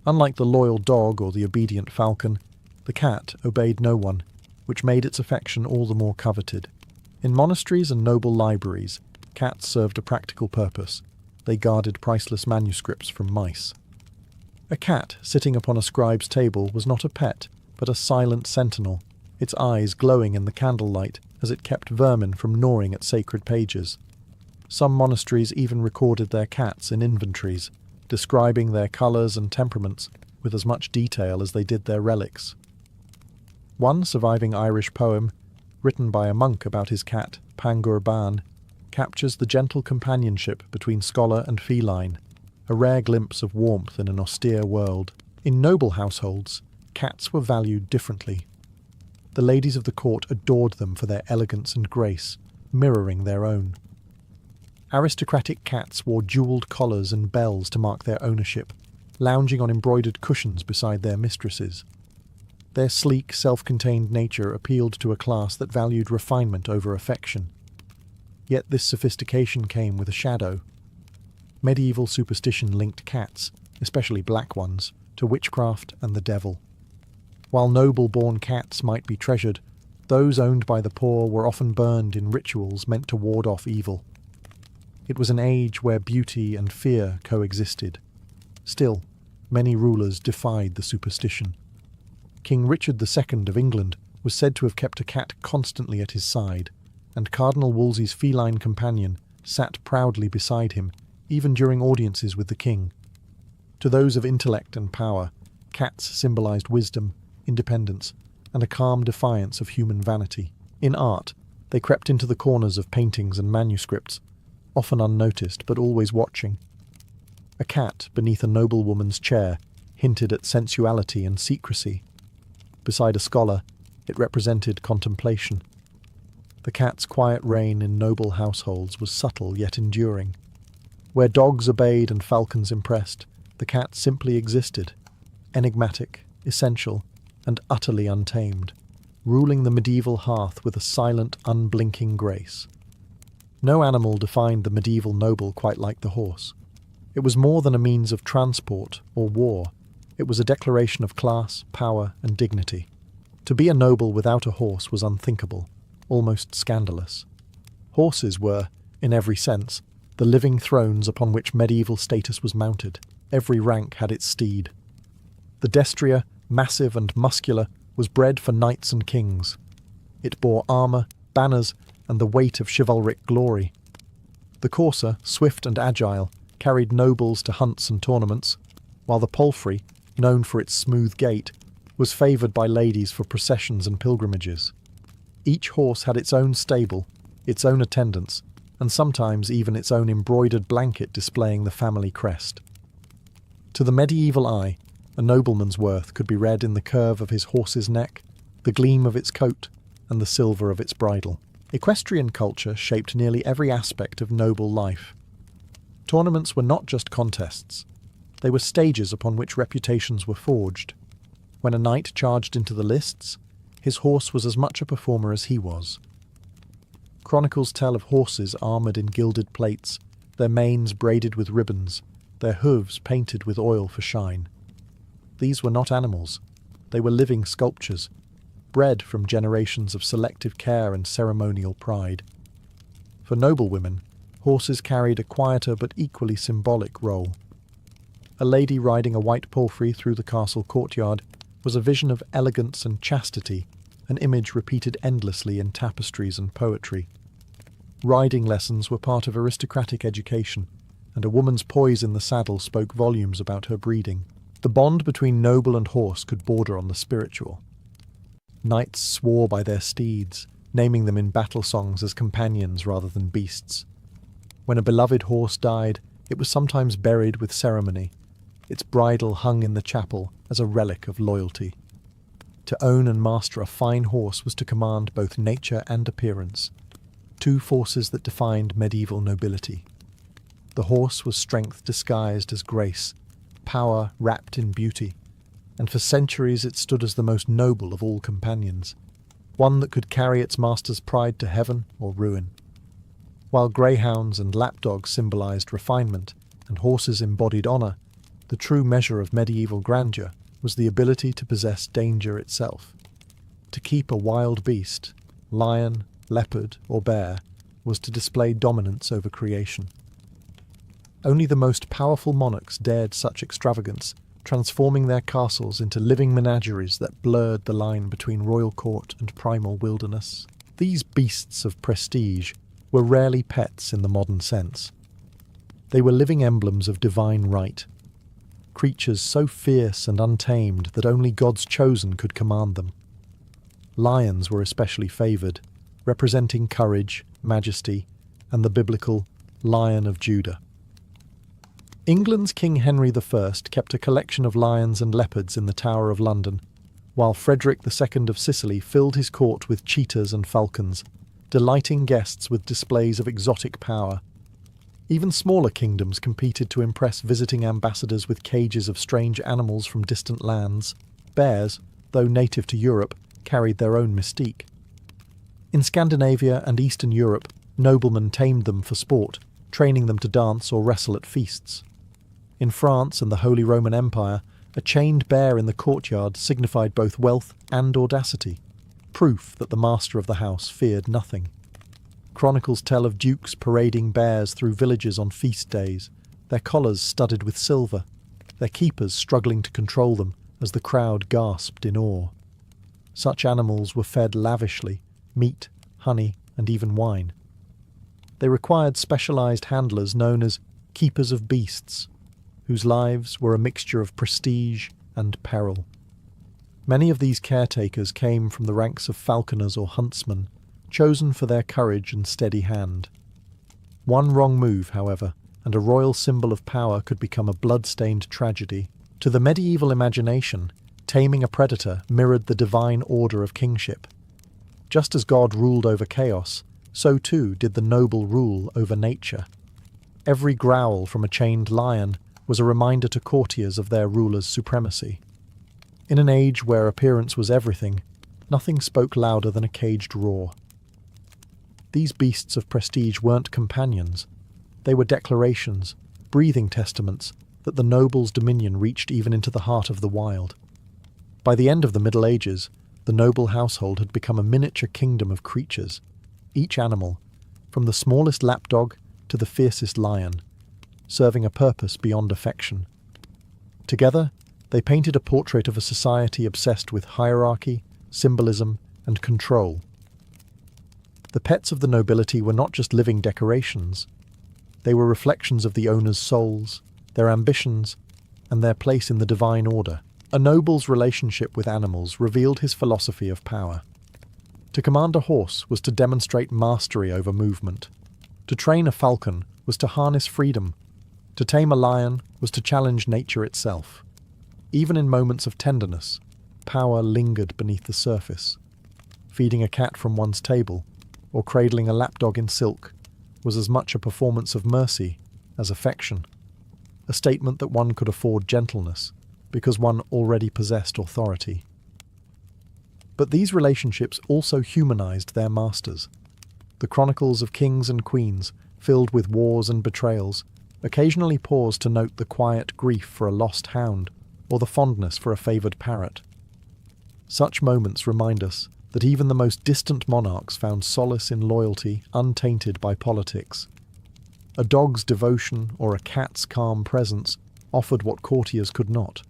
Unlike the loyal dog or the obedient falcon, the cat obeyed no one, which made its affection all the more coveted. In monasteries and noble libraries, cats served a practical purpose. They guarded priceless manuscripts from mice. A cat sitting upon a scribe's table was not a pet, but a silent sentinel, its eyes glowing in the candlelight as it kept vermin from gnawing at sacred pages. Some monasteries even recorded their cats in inventories, describing their colours and temperaments with as much detail as they did their relics. One surviving Irish poem, written by a monk about his cat, Pangur Bán, captures the gentle companionship between scholar and feline, a rare glimpse of warmth in an austere world. In noble households, cats were valued differently. The ladies of the court adored them for their elegance and grace, mirroring their own. Aristocratic cats wore jewelled collars and bells to mark their ownership, lounging on embroidered cushions beside their mistresses. Their sleek, self-contained nature appealed to a class that valued refinement over affection. Yet this sophistication came with a shadow. Medieval superstition linked cats, especially black ones, to witchcraft and the devil. While noble-born cats might be treasured, those owned by the poor were often burned in rituals meant to ward off evil. It was an age where beauty and fear coexisted. Still, many rulers defied the superstition. King Richard II of England was said to have kept a cat constantly at his side, and Cardinal Wolsey's feline companion sat proudly beside him, even during audiences with the king. To those of intellect and power, cats symbolized wisdom, independence, and a calm defiance of human vanity. In art, they crept into the corners of paintings and manuscripts, often unnoticed but always watching. A cat beneath a noblewoman's chair hinted at sensuality and secrecy. Beside a scholar, it represented contemplation. The cat's quiet reign in noble households was subtle yet enduring. Where dogs obeyed and falcons impressed, the cat simply existed, enigmatic, essential, and utterly untamed, ruling the medieval hearth with a silent, unblinking grace. No animal defined the medieval noble quite like the horse. It was more than a means of transport or war. It was a declaration of class, power, and dignity. To be a noble without a horse was unthinkable, almost scandalous. Horses were, in every sense, the living thrones upon which medieval status was mounted. Every rank had its steed. The destrier, massive and muscular, was bred for knights and kings. It bore armour, banners, and the weight of chivalric glory. The courser, swift and agile, carried nobles to hunts and tournaments, while the palfrey, known for its smooth gait, was favoured by ladies for processions and pilgrimages. Each horse had its own stable, its own attendants, and sometimes even its own embroidered blanket displaying the family crest. To the medieval eye, a nobleman's worth could be read in the curve of his horse's neck, the gleam of its coat, and the silver of its bridle. Equestrian culture shaped nearly every aspect of noble life. Tournaments were not just contests. They were stages upon which reputations were forged. When a knight charged into the lists, his horse was as much a performer as he was. Chronicles tell of horses armoured in gilded plates, their manes braided with ribbons, their hooves painted with oil for shine. These were not animals. They were living sculptures, bred from generations of selective care and ceremonial pride. For noblewomen, horses carried a quieter but equally symbolic role. A lady riding a white palfrey through the castle courtyard was a vision of elegance and chastity, an image repeated endlessly in tapestries and poetry. Riding lessons were part of aristocratic education, and a woman's poise in the saddle spoke volumes about her breeding. The bond between noble and horse could border on the spiritual. Knights swore by their steeds, naming them in battle songs as companions rather than beasts. When a beloved horse died, it was sometimes buried with ceremony, its bridle hung in the chapel as a relic of loyalty. To own and master a fine horse was to command both nature and appearance, two forces that defined medieval nobility. The horse was strength disguised as grace, power wrapped in beauty, and for centuries it stood as the most noble of all companions, one that could carry its master's pride to heaven or ruin. While greyhounds and lapdogs symbolized refinement and horses embodied honor, the true measure of medieval grandeur was the ability to possess danger itself. To keep a wild beast, lion, leopard, or bear, was to display dominance over creation. Only the most powerful monarchs dared such extravagance, transforming their castles into living menageries that blurred the line between royal court and primal wilderness. These beasts of prestige were rarely pets in the modern sense. They were living emblems of divine right, creatures so fierce and untamed that only God's chosen could command them. Lions were especially favoured, representing courage, majesty, and the biblical Lion of Judah. England's King Henry I kept a collection of lions and leopards in the Tower of London, while Frederick II of Sicily filled his court with cheetahs and falcons, delighting guests with displays of exotic power. Even smaller kingdoms competed to impress visiting ambassadors with cages of strange animals from distant lands. Bears, though native to Europe, carried their own mystique. In Scandinavia and Eastern Europe, noblemen tamed them for sport, training them to dance or wrestle at feasts. In France and the Holy Roman Empire, A chained bear in the courtyard signified both wealth and audacity, proof that the master of the house feared nothing. Chronicles tell of dukes parading bears through villages on feast days, their collars studded with silver, their keepers struggling to control them as the crowd gasped in awe. Such animals were fed lavishly, meat, honey, and even wine. They required specialized handlers known as keepers of beasts, whose lives were a mixture of prestige and peril. Many of these caretakers came from the ranks of falconers or huntsmen, chosen for their courage and steady hand. One wrong move, however, and a royal symbol of power could become a blood-stained tragedy. To the medieval imagination, taming a predator mirrored the divine order of kingship. Just as God ruled over chaos, so too did the noble rule over nature. Every growl from a chained lion was a reminder to courtiers of their ruler's supremacy. In an age where appearance was everything, nothing spoke louder than a caged roar. These beasts of prestige weren't companions. They were declarations, breathing testaments that the noble's dominion reached even into the heart of the wild. By the end of the Middle Ages, the noble household had become a miniature kingdom of creatures, each animal, from the smallest lapdog to the fiercest lion, serving a purpose beyond affection. Together, they painted a portrait of a society obsessed with hierarchy, symbolism, and control. The pets of the nobility were not just living decorations. They were reflections of the owners' souls, their ambitions, and their place in the divine order. A noble's relationship with animals revealed his philosophy of power. To command a horse was to demonstrate mastery over movement. To train a falcon was to harness freedom. To tame a lion was to challenge nature itself. Even in moments of tenderness, power lingered beneath the surface. Feeding a cat from one's table, or cradling a lapdog in silk, was as much a performance of mercy as affection. A statement that one could afford gentleness, because one already possessed authority. But these relationships also humanized their masters. The chronicles of kings and queens, filled with wars and betrayals, occasionally pause to note the quiet grief for a lost hound or the fondness for a favored parrot. Such moments remind us that even the most distant monarchs found solace in loyalty untainted by politics. A dog's devotion or a cat's calm presence offered what courtiers could not: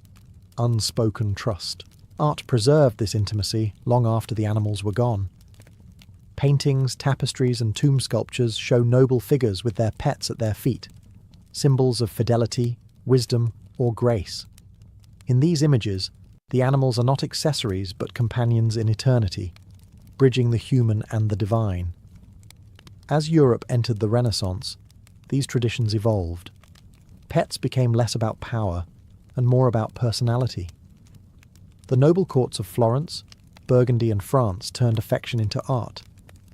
unspoken trust. Art preserved this intimacy long after the animals were gone. Paintings, tapestries, and tomb sculptures show noble figures with their pets at their feet, symbols of fidelity, wisdom, or grace. In these images, the animals are not accessories but companions in eternity, bridging the human and the divine. As Europe entered the Renaissance, these traditions evolved. Pets became less about power and more about personality. The noble courts of Florence, Burgundy, and France turned affection into art,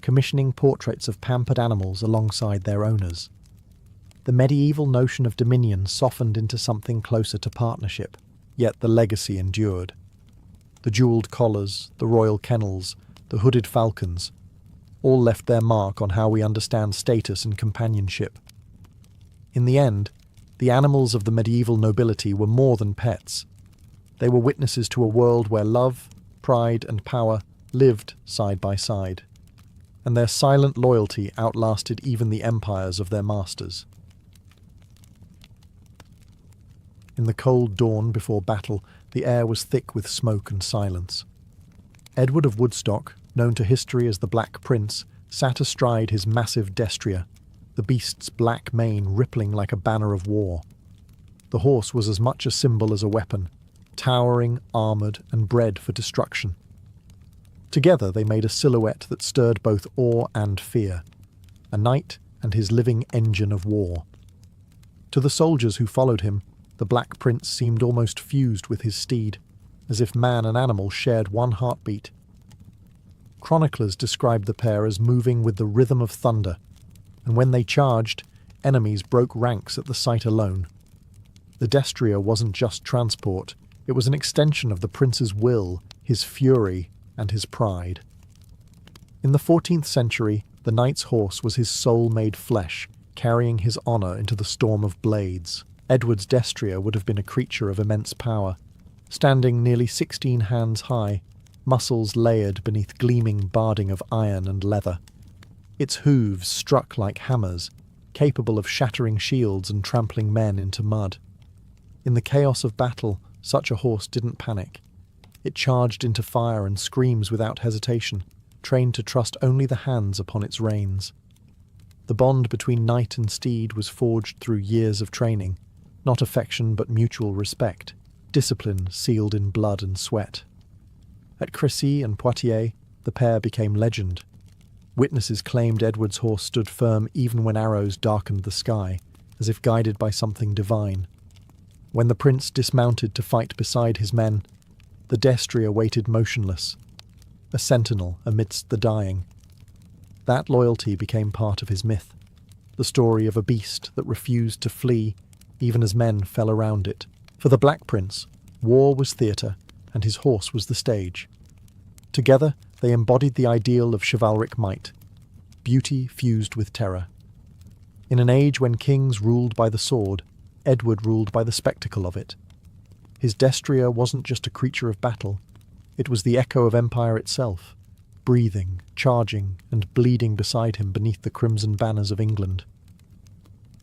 commissioning portraits of pampered animals alongside their owners. The medieval notion of dominion softened into something closer to partnership, yet the legacy endured. The jewelled collars, the royal kennels, the hooded falcons, all left their mark on how we understand status and companionship. In the end, the animals of the medieval nobility were more than pets. They were witnesses to a world where love, pride, and power lived side by side, and their silent loyalty outlasted even the empires of their masters. In the cold dawn before battle, the air was thick with smoke and silence. Edward of Woodstock, known to history as the Black Prince, sat astride his massive destrier, the beast's black mane rippling like a banner of war. The horse was as much a symbol as a weapon, towering, armoured, and bred for destruction. Together they made a silhouette that stirred both awe and fear, a knight and his living engine of war. To the soldiers who followed him, the Black Prince seemed almost fused with his steed, as if man and animal shared one heartbeat. Chroniclers described the pair as moving with the rhythm of thunder, and when they charged, enemies broke ranks at the sight alone. The destrier wasn't just transport, it was an extension of the prince's will, his fury, and his pride. In the 14th century, the knight's horse was his soul made flesh, carrying his honour into the storm of blades. Edward's destrier would have been a creature of immense power, standing nearly 16 hands high, muscles layered beneath gleaming barding of iron and leather. Its hooves struck like hammers, capable of shattering shields and trampling men into mud. In the chaos of battle, such a horse didn't panic. It charged into fire and screams without hesitation, trained to trust only the hands upon its reins. The bond between knight and steed was forged through years of training, not affection but mutual respect, discipline sealed in blood and sweat. At Crécy and Poitiers, the pair became legend. Witnesses claimed Edward's horse stood firm even when arrows darkened the sky, as if guided by something divine. When the prince dismounted to fight beside his men, the destrier waited motionless, a sentinel amidst the dying. That loyalty became part of his myth, the story of a beast that refused to flee even as men fell around it. For the Black Prince, war was theatre and his horse was the stage. Together, they embodied the ideal of chivalric might, beauty fused with terror. In an age when kings ruled by the sword, Edward ruled by the spectacle of it. His destrier wasn't just a creature of battle, it was the echo of empire itself, breathing, charging, and bleeding beside him beneath the crimson banners of England.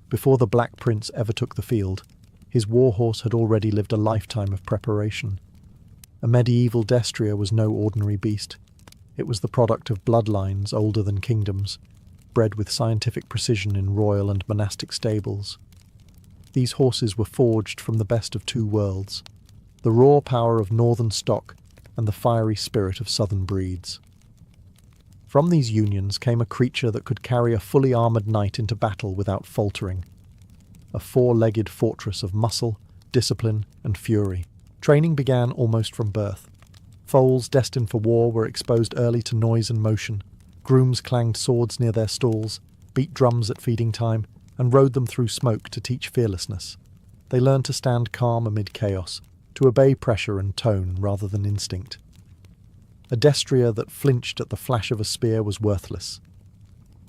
Before the Black Prince ever took the field, his warhorse had already lived a lifetime of preparation. A medieval destrier was no ordinary beast. It was the product of bloodlines older than kingdoms, bred with scientific precision in royal and monastic stables. These horses were forged from the best of two worlds, the raw power of northern stock and the fiery spirit of southern breeds. From these unions came a creature that could carry a fully armoured knight into battle without faltering, a four-legged fortress of muscle, discipline, and fury. Training began almost from birth. Foals destined for war were exposed early to noise and motion. Grooms clanged swords near their stalls, beat drums at feeding time, and rode them through smoke to teach fearlessness. They learned to stand calm amid chaos, to obey pressure and tone rather than instinct. A destrier that flinched at the flash of a spear was worthless.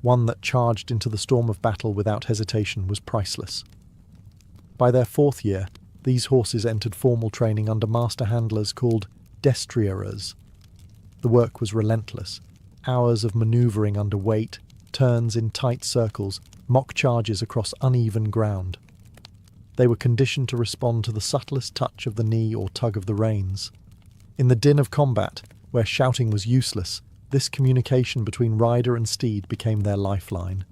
One that charged into the storm of battle without hesitation was priceless. By their 4th year, these horses entered formal training under master handlers called destrierers. The work was relentless. Hours of manoeuvring under weight, turns in tight circles, mock charges across uneven ground. They were conditioned to respond to the subtlest touch of the knee or tug of the reins. In the din of combat, where shouting was useless, this communication between rider and steed became their lifeline.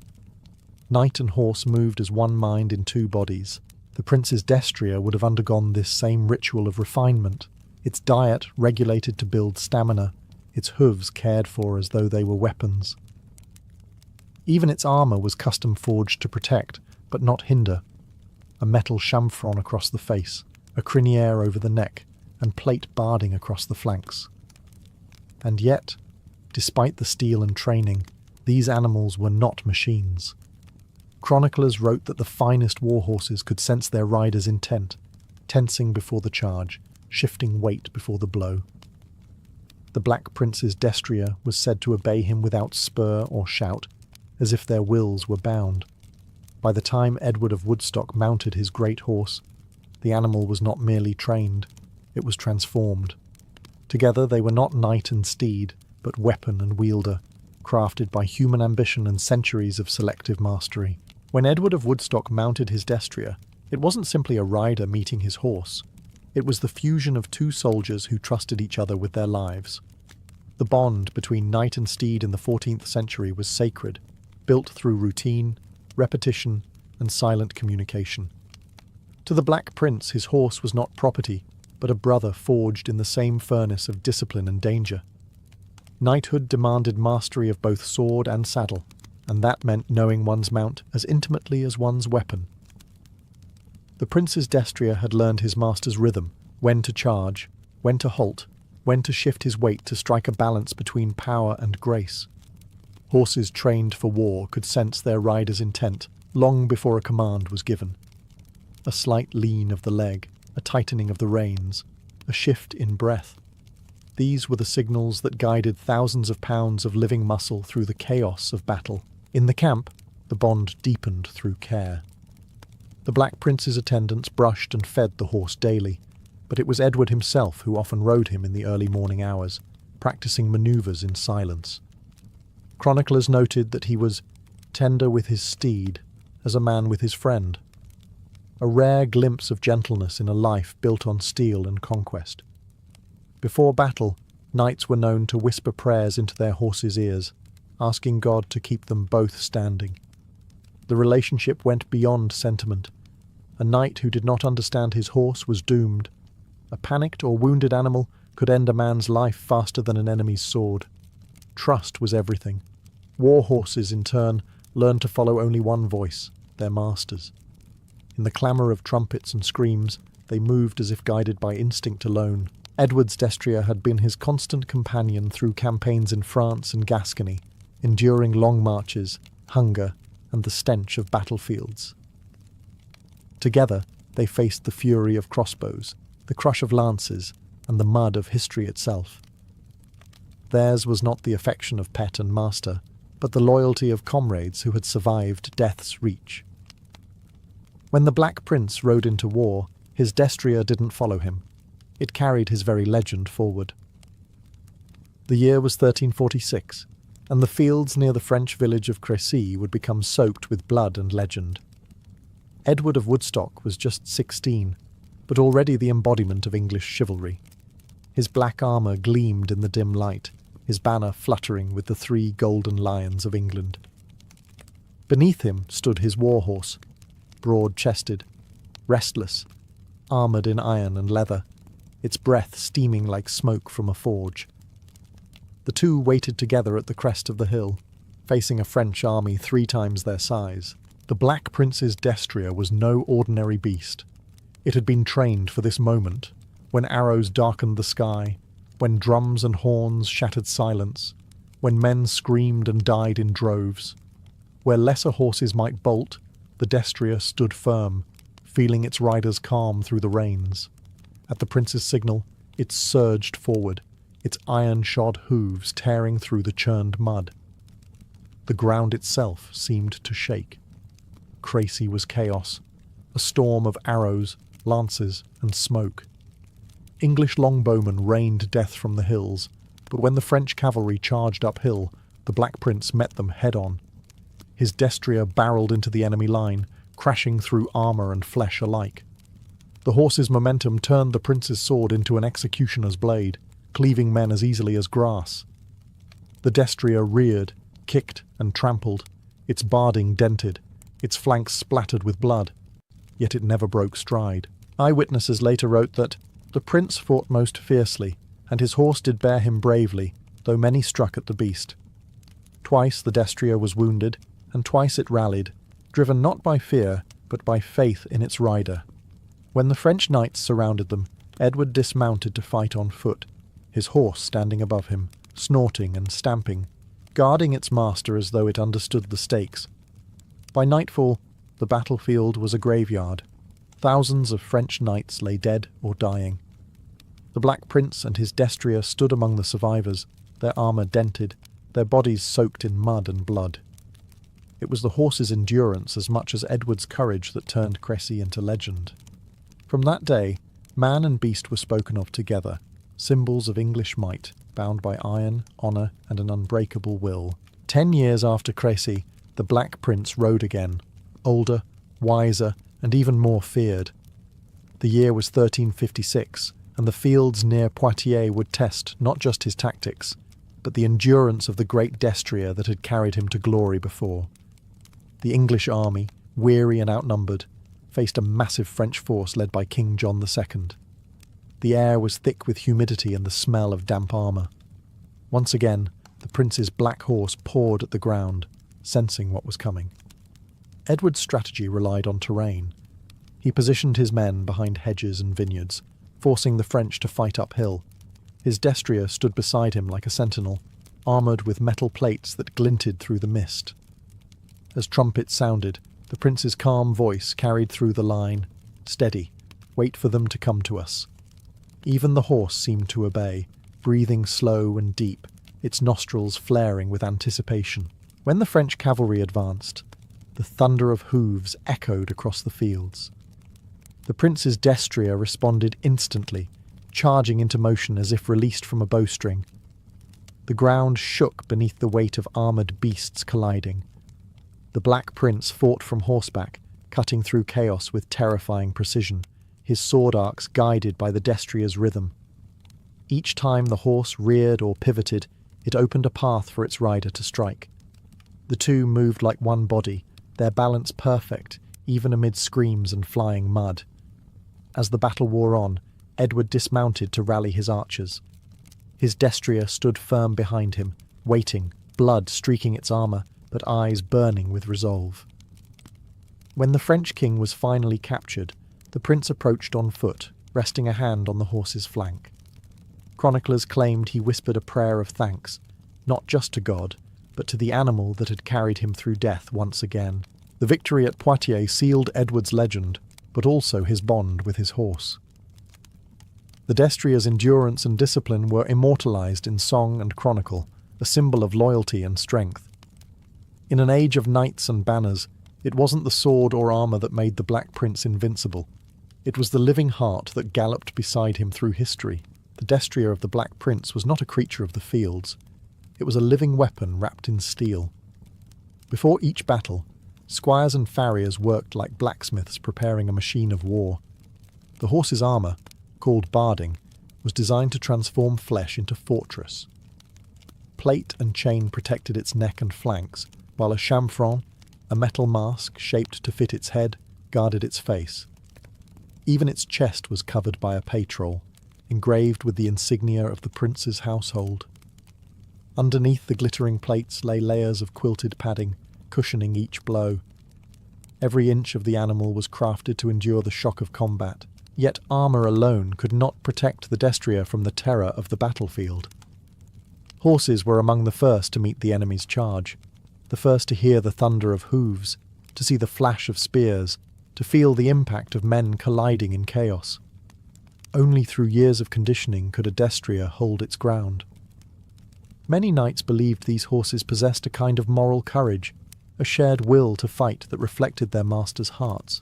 Knight and horse moved as one mind in two bodies. The prince's destrier would have undergone this same ritual of refinement, its diet regulated to build stamina, its hooves cared for as though they were weapons. Even its armour was custom forged to protect, but not hinder. A metal chamfron across the face, a criniere over the neck, and plate barding across the flanks. And yet, despite the steel and training, these animals were not machines. Chroniclers wrote that the finest warhorses could sense their rider's intent, tensing before the charge, shifting weight before the blow. The Black Prince's destrier was said to obey him without spur or shout, as if their wills were bound. By the time Edward of Woodstock mounted his great horse, the animal was not merely trained, it was transformed. Together they were not knight and steed, but weapon and wielder, crafted by human ambition and centuries of selective mastery. When Edward of Woodstock mounted his destrier, it wasn't simply a rider meeting his horse. It was the fusion of two soldiers who trusted each other with their lives. The bond between knight and steed in the 14th century was sacred, built through routine, repetition, and silent communication. To the Black Prince, his horse was not property, but a brother forged in the same furnace of discipline and danger. Knighthood demanded mastery of both sword and saddle, and that meant knowing one's mount as intimately as one's weapon. The prince's destrier had learned his master's rhythm, when to charge, when to halt, when to shift his weight to strike a balance between power and grace. Horses trained for war could sense their rider's intent long before a command was given. A slight lean of the leg, a tightening of the reins, a shift in breath. These were the signals that guided thousands of pounds of living muscle through the chaos of battle. In the camp, the bond deepened through care. The Black Prince's attendants brushed and fed the horse daily, but it was Edward himself who often rode him in the early morning hours, practicing manoeuvres in silence. Chroniclers noted that he was tender with his steed, as a man with his friend. A rare glimpse of gentleness in a life built on steel and conquest. Before battle, knights were known to whisper prayers into their horses' ears, asking God to keep them both standing. The relationship went beyond sentiment. A knight who did not understand his horse was doomed. A panicked or wounded animal could end a man's life faster than an enemy's sword. Trust was everything. War horses, in turn, learned to follow only one voice, their master's. In the clamour of trumpets and screams, they moved as if guided by instinct alone. Edward's destrier had been his constant companion through campaigns in France and Gascony, enduring long marches, hunger, and the stench of battlefields. Together, they faced the fury of crossbows, the crush of lances, and the mud of history itself. Theirs was not the affection of pet and master, but the loyalty of comrades who had survived death's reach. When the Black Prince rode into war, his destrier didn't follow him. It carried his very legend forward. The year was 1346, and the fields near the French village of Crécy would become soaked with blood and legend. Edward of Woodstock was just 16, but already the embodiment of English chivalry. His black armour gleamed in the dim light, his banner fluttering with the 3 golden lions of England. Beneath him stood his Warhorse, broad-chested, restless, armoured in iron and leather, its breath steaming like smoke from a forge. The two waited together at the crest of the hill, facing a French army 3 times their size. The Black Prince's destrier was no ordinary beast. It had been trained for this moment, when arrows darkened the sky, when drums and horns shattered silence, when men screamed and died in droves. Where lesser horses might bolt, the destrier stood firm, feeling its rider's calm through the reins. At the prince's signal, it surged forward, its iron-shod hooves tearing through the churned mud. The ground itself seemed to shake. Crécy was chaos, a storm of arrows, lances, and smoke. English longbowmen rained death from the hills, but when the French cavalry charged uphill, the Black Prince met them head-on. His destrier barreled into the enemy line, crashing through armour and flesh alike. The horse's momentum turned the prince's sword into an executioner's blade, cleaving men as easily as grass. The destrier reared, kicked, and trampled, its barding dented, its flanks splattered with blood, yet it never broke stride. Eyewitnesses later wrote that the prince fought most fiercely, and his horse did bear him bravely, though many struck at the beast. Twice the destrier was wounded, and twice it rallied, driven not by fear, but by faith in its rider. When the French knights surrounded them, Edward dismounted to fight on foot, his horse standing above him, snorting and stamping, guarding its master as though it understood the stakes. By nightfall, the battlefield was a graveyard. Thousands of French knights lay dead or dying. The Black Prince and his destrier stood among the survivors, their armour dented, their bodies soaked in mud and blood. It was the horse's endurance as much as Edward's courage that turned Crécy into legend. From that day, man and beast were spoken of together, symbols of English might, bound by iron, honour, and an unbreakable will. 10 years after Crécy, the Black Prince rode again, older, wiser, and even more feared. The year was 1356, and the fields near Poitiers would test not just his tactics, but the endurance of the great destrier that had carried him to glory before. The English army, weary and outnumbered, faced a massive French force led by King John II. The air was thick with humidity and the smell of damp armour. Once again, the prince's black horse pawed at the ground, sensing what was coming. Edward's strategy relied on terrain. He positioned his men behind hedges and vineyards, forcing the French to fight uphill. His destrier stood beside him like a sentinel, armoured with metal plates that glinted through the mist. As trumpets sounded, the prince's calm voice carried through the line, "Steady, wait for them to come to us." Even the horse seemed to obey, breathing slow and deep, its nostrils flaring with anticipation. When the French cavalry advanced, the thunder of hooves echoed across the fields. The prince's destrier responded instantly, charging into motion as if released from a bowstring. The ground shook beneath the weight of armoured beasts colliding. The Black Prince fought from horseback, cutting through chaos with terrifying precision, his sword arcs guided by the destrier's rhythm. Each time the horse reared or pivoted, it opened a path for its rider to strike. The two moved like one body, their balance perfect, even amid screams and flying mud. As the battle wore on, Edward dismounted to rally his archers. His destrier stood firm behind him, waiting, blood streaking its armour, but eyes burning with resolve. When the French king was finally captured, the prince approached on foot, resting a hand on the horse's flank. Chroniclers claimed he whispered a prayer of thanks, not just to God, but to the animal that had carried him through death once again. The victory at Poitiers sealed Edward's legend, but also his bond with his horse. The destrier's endurance and discipline were immortalized in song and chronicle, a symbol of loyalty and strength. In an age of knights and banners, it wasn't the sword or armour that made the Black Prince invincible. It was the living heart that galloped beside him through history. The destrier of the Black Prince was not a creature of the fields. It was a living weapon wrapped in steel. Before each battle, squires and farriers worked like blacksmiths preparing a machine of war. The horse's armour, called barding, was designed to transform flesh into fortress. Plate and chain protected its neck and flanks, while a chamfron, a metal mask shaped to fit its head, guarded its face. Even its chest was covered by a paytroll, engraved with the insignia of the prince's household. Underneath the glittering plates lay layers of quilted padding, cushioning each blow. Every inch of the animal was crafted to endure the shock of combat, yet armour alone could not protect the destrier from the terror of the battlefield. Horses were among the first to meet the enemy's charge, the first to hear the thunder of hooves, to see the flash of spears, to feel the impact of men colliding in chaos. Only through years of conditioning could a destrier hold its ground. Many knights believed these horses possessed a kind of moral courage, a shared will to fight that reflected their masters' hearts.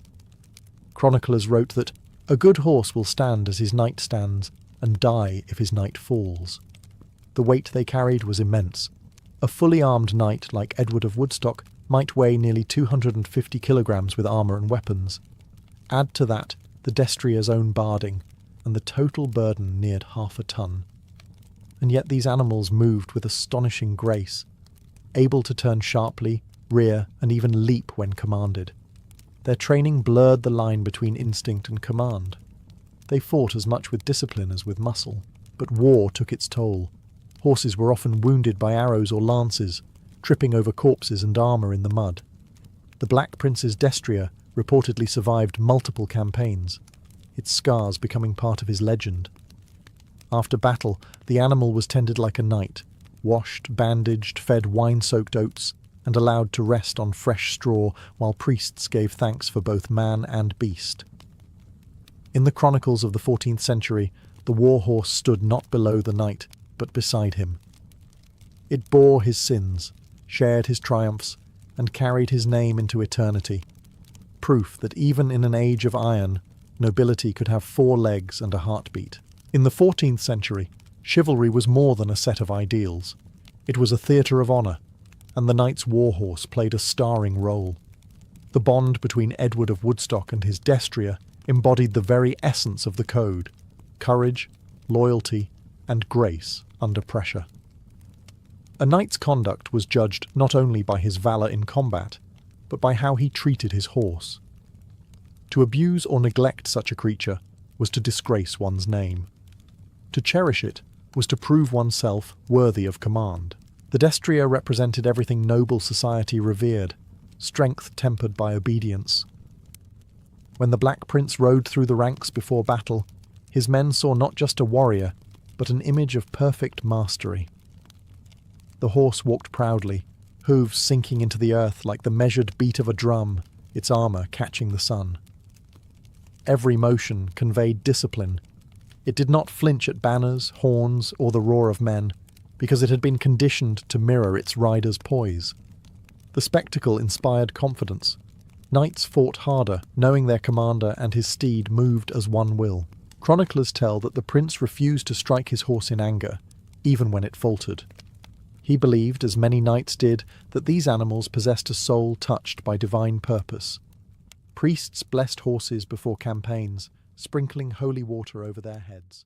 Chroniclers wrote that a good horse will stand as his knight stands, and die if his knight falls. The weight they carried was immense. A fully armed knight like Edward of Woodstock might weigh nearly 250 kilograms with armour and weapons. Add to that the destrier's own barding, and the total burden neared 1/2 a ton. And yet these animals moved with astonishing grace, able to turn sharply, rear, and even leap when commanded. Their training blurred the line between instinct and command. They fought as much with discipline as with muscle, but war took its toll. Horses were often wounded by arrows or lances, tripping over corpses and armour in the mud. The Black Prince's destrier reportedly survived multiple campaigns, its scars becoming part of his legend. After battle, the animal was tended like a knight, washed, bandaged, fed wine-soaked oats, and allowed to rest on fresh straw while priests gave thanks for both man and beast. In the chronicles of the 14th century, the Warhorse stood not below the knight, but beside him. It bore his sins, shared his triumphs, and carried his name into eternity, proof that even in an age of iron, nobility could have 4 legs and a heartbeat. In the 14th century, chivalry was more than a set of ideals. It was a theatre of honour, and the knight's warhorse played a starring role. The bond between Edward of Woodstock and his destrier embodied the very essence of the code: courage, loyalty, and grace under pressure. A knight's conduct was judged not only by his valour in combat, but by how he treated his horse. To abuse or neglect such a creature was to disgrace one's name. To cherish it was to prove oneself worthy of command. The destrier represented everything noble society revered, strength tempered by obedience. When the Black Prince rode through the ranks before battle, his men saw not just a warrior, but an image of perfect mastery. The horse walked proudly, hooves sinking into the earth like the measured beat of a drum, its armour catching the sun. Every motion conveyed discipline. It did not flinch at banners, horns, or the roar of men, because it had been conditioned to mirror its rider's poise. The spectacle inspired confidence. Knights fought harder, knowing their commander and his steed moved as one will. Chroniclers tell that the prince refused to strike his horse in anger, even when it faltered. He believed, as many knights did, that these animals possessed a soul touched by divine purpose. Priests blessed horses before campaigns, sprinkling holy water over their heads.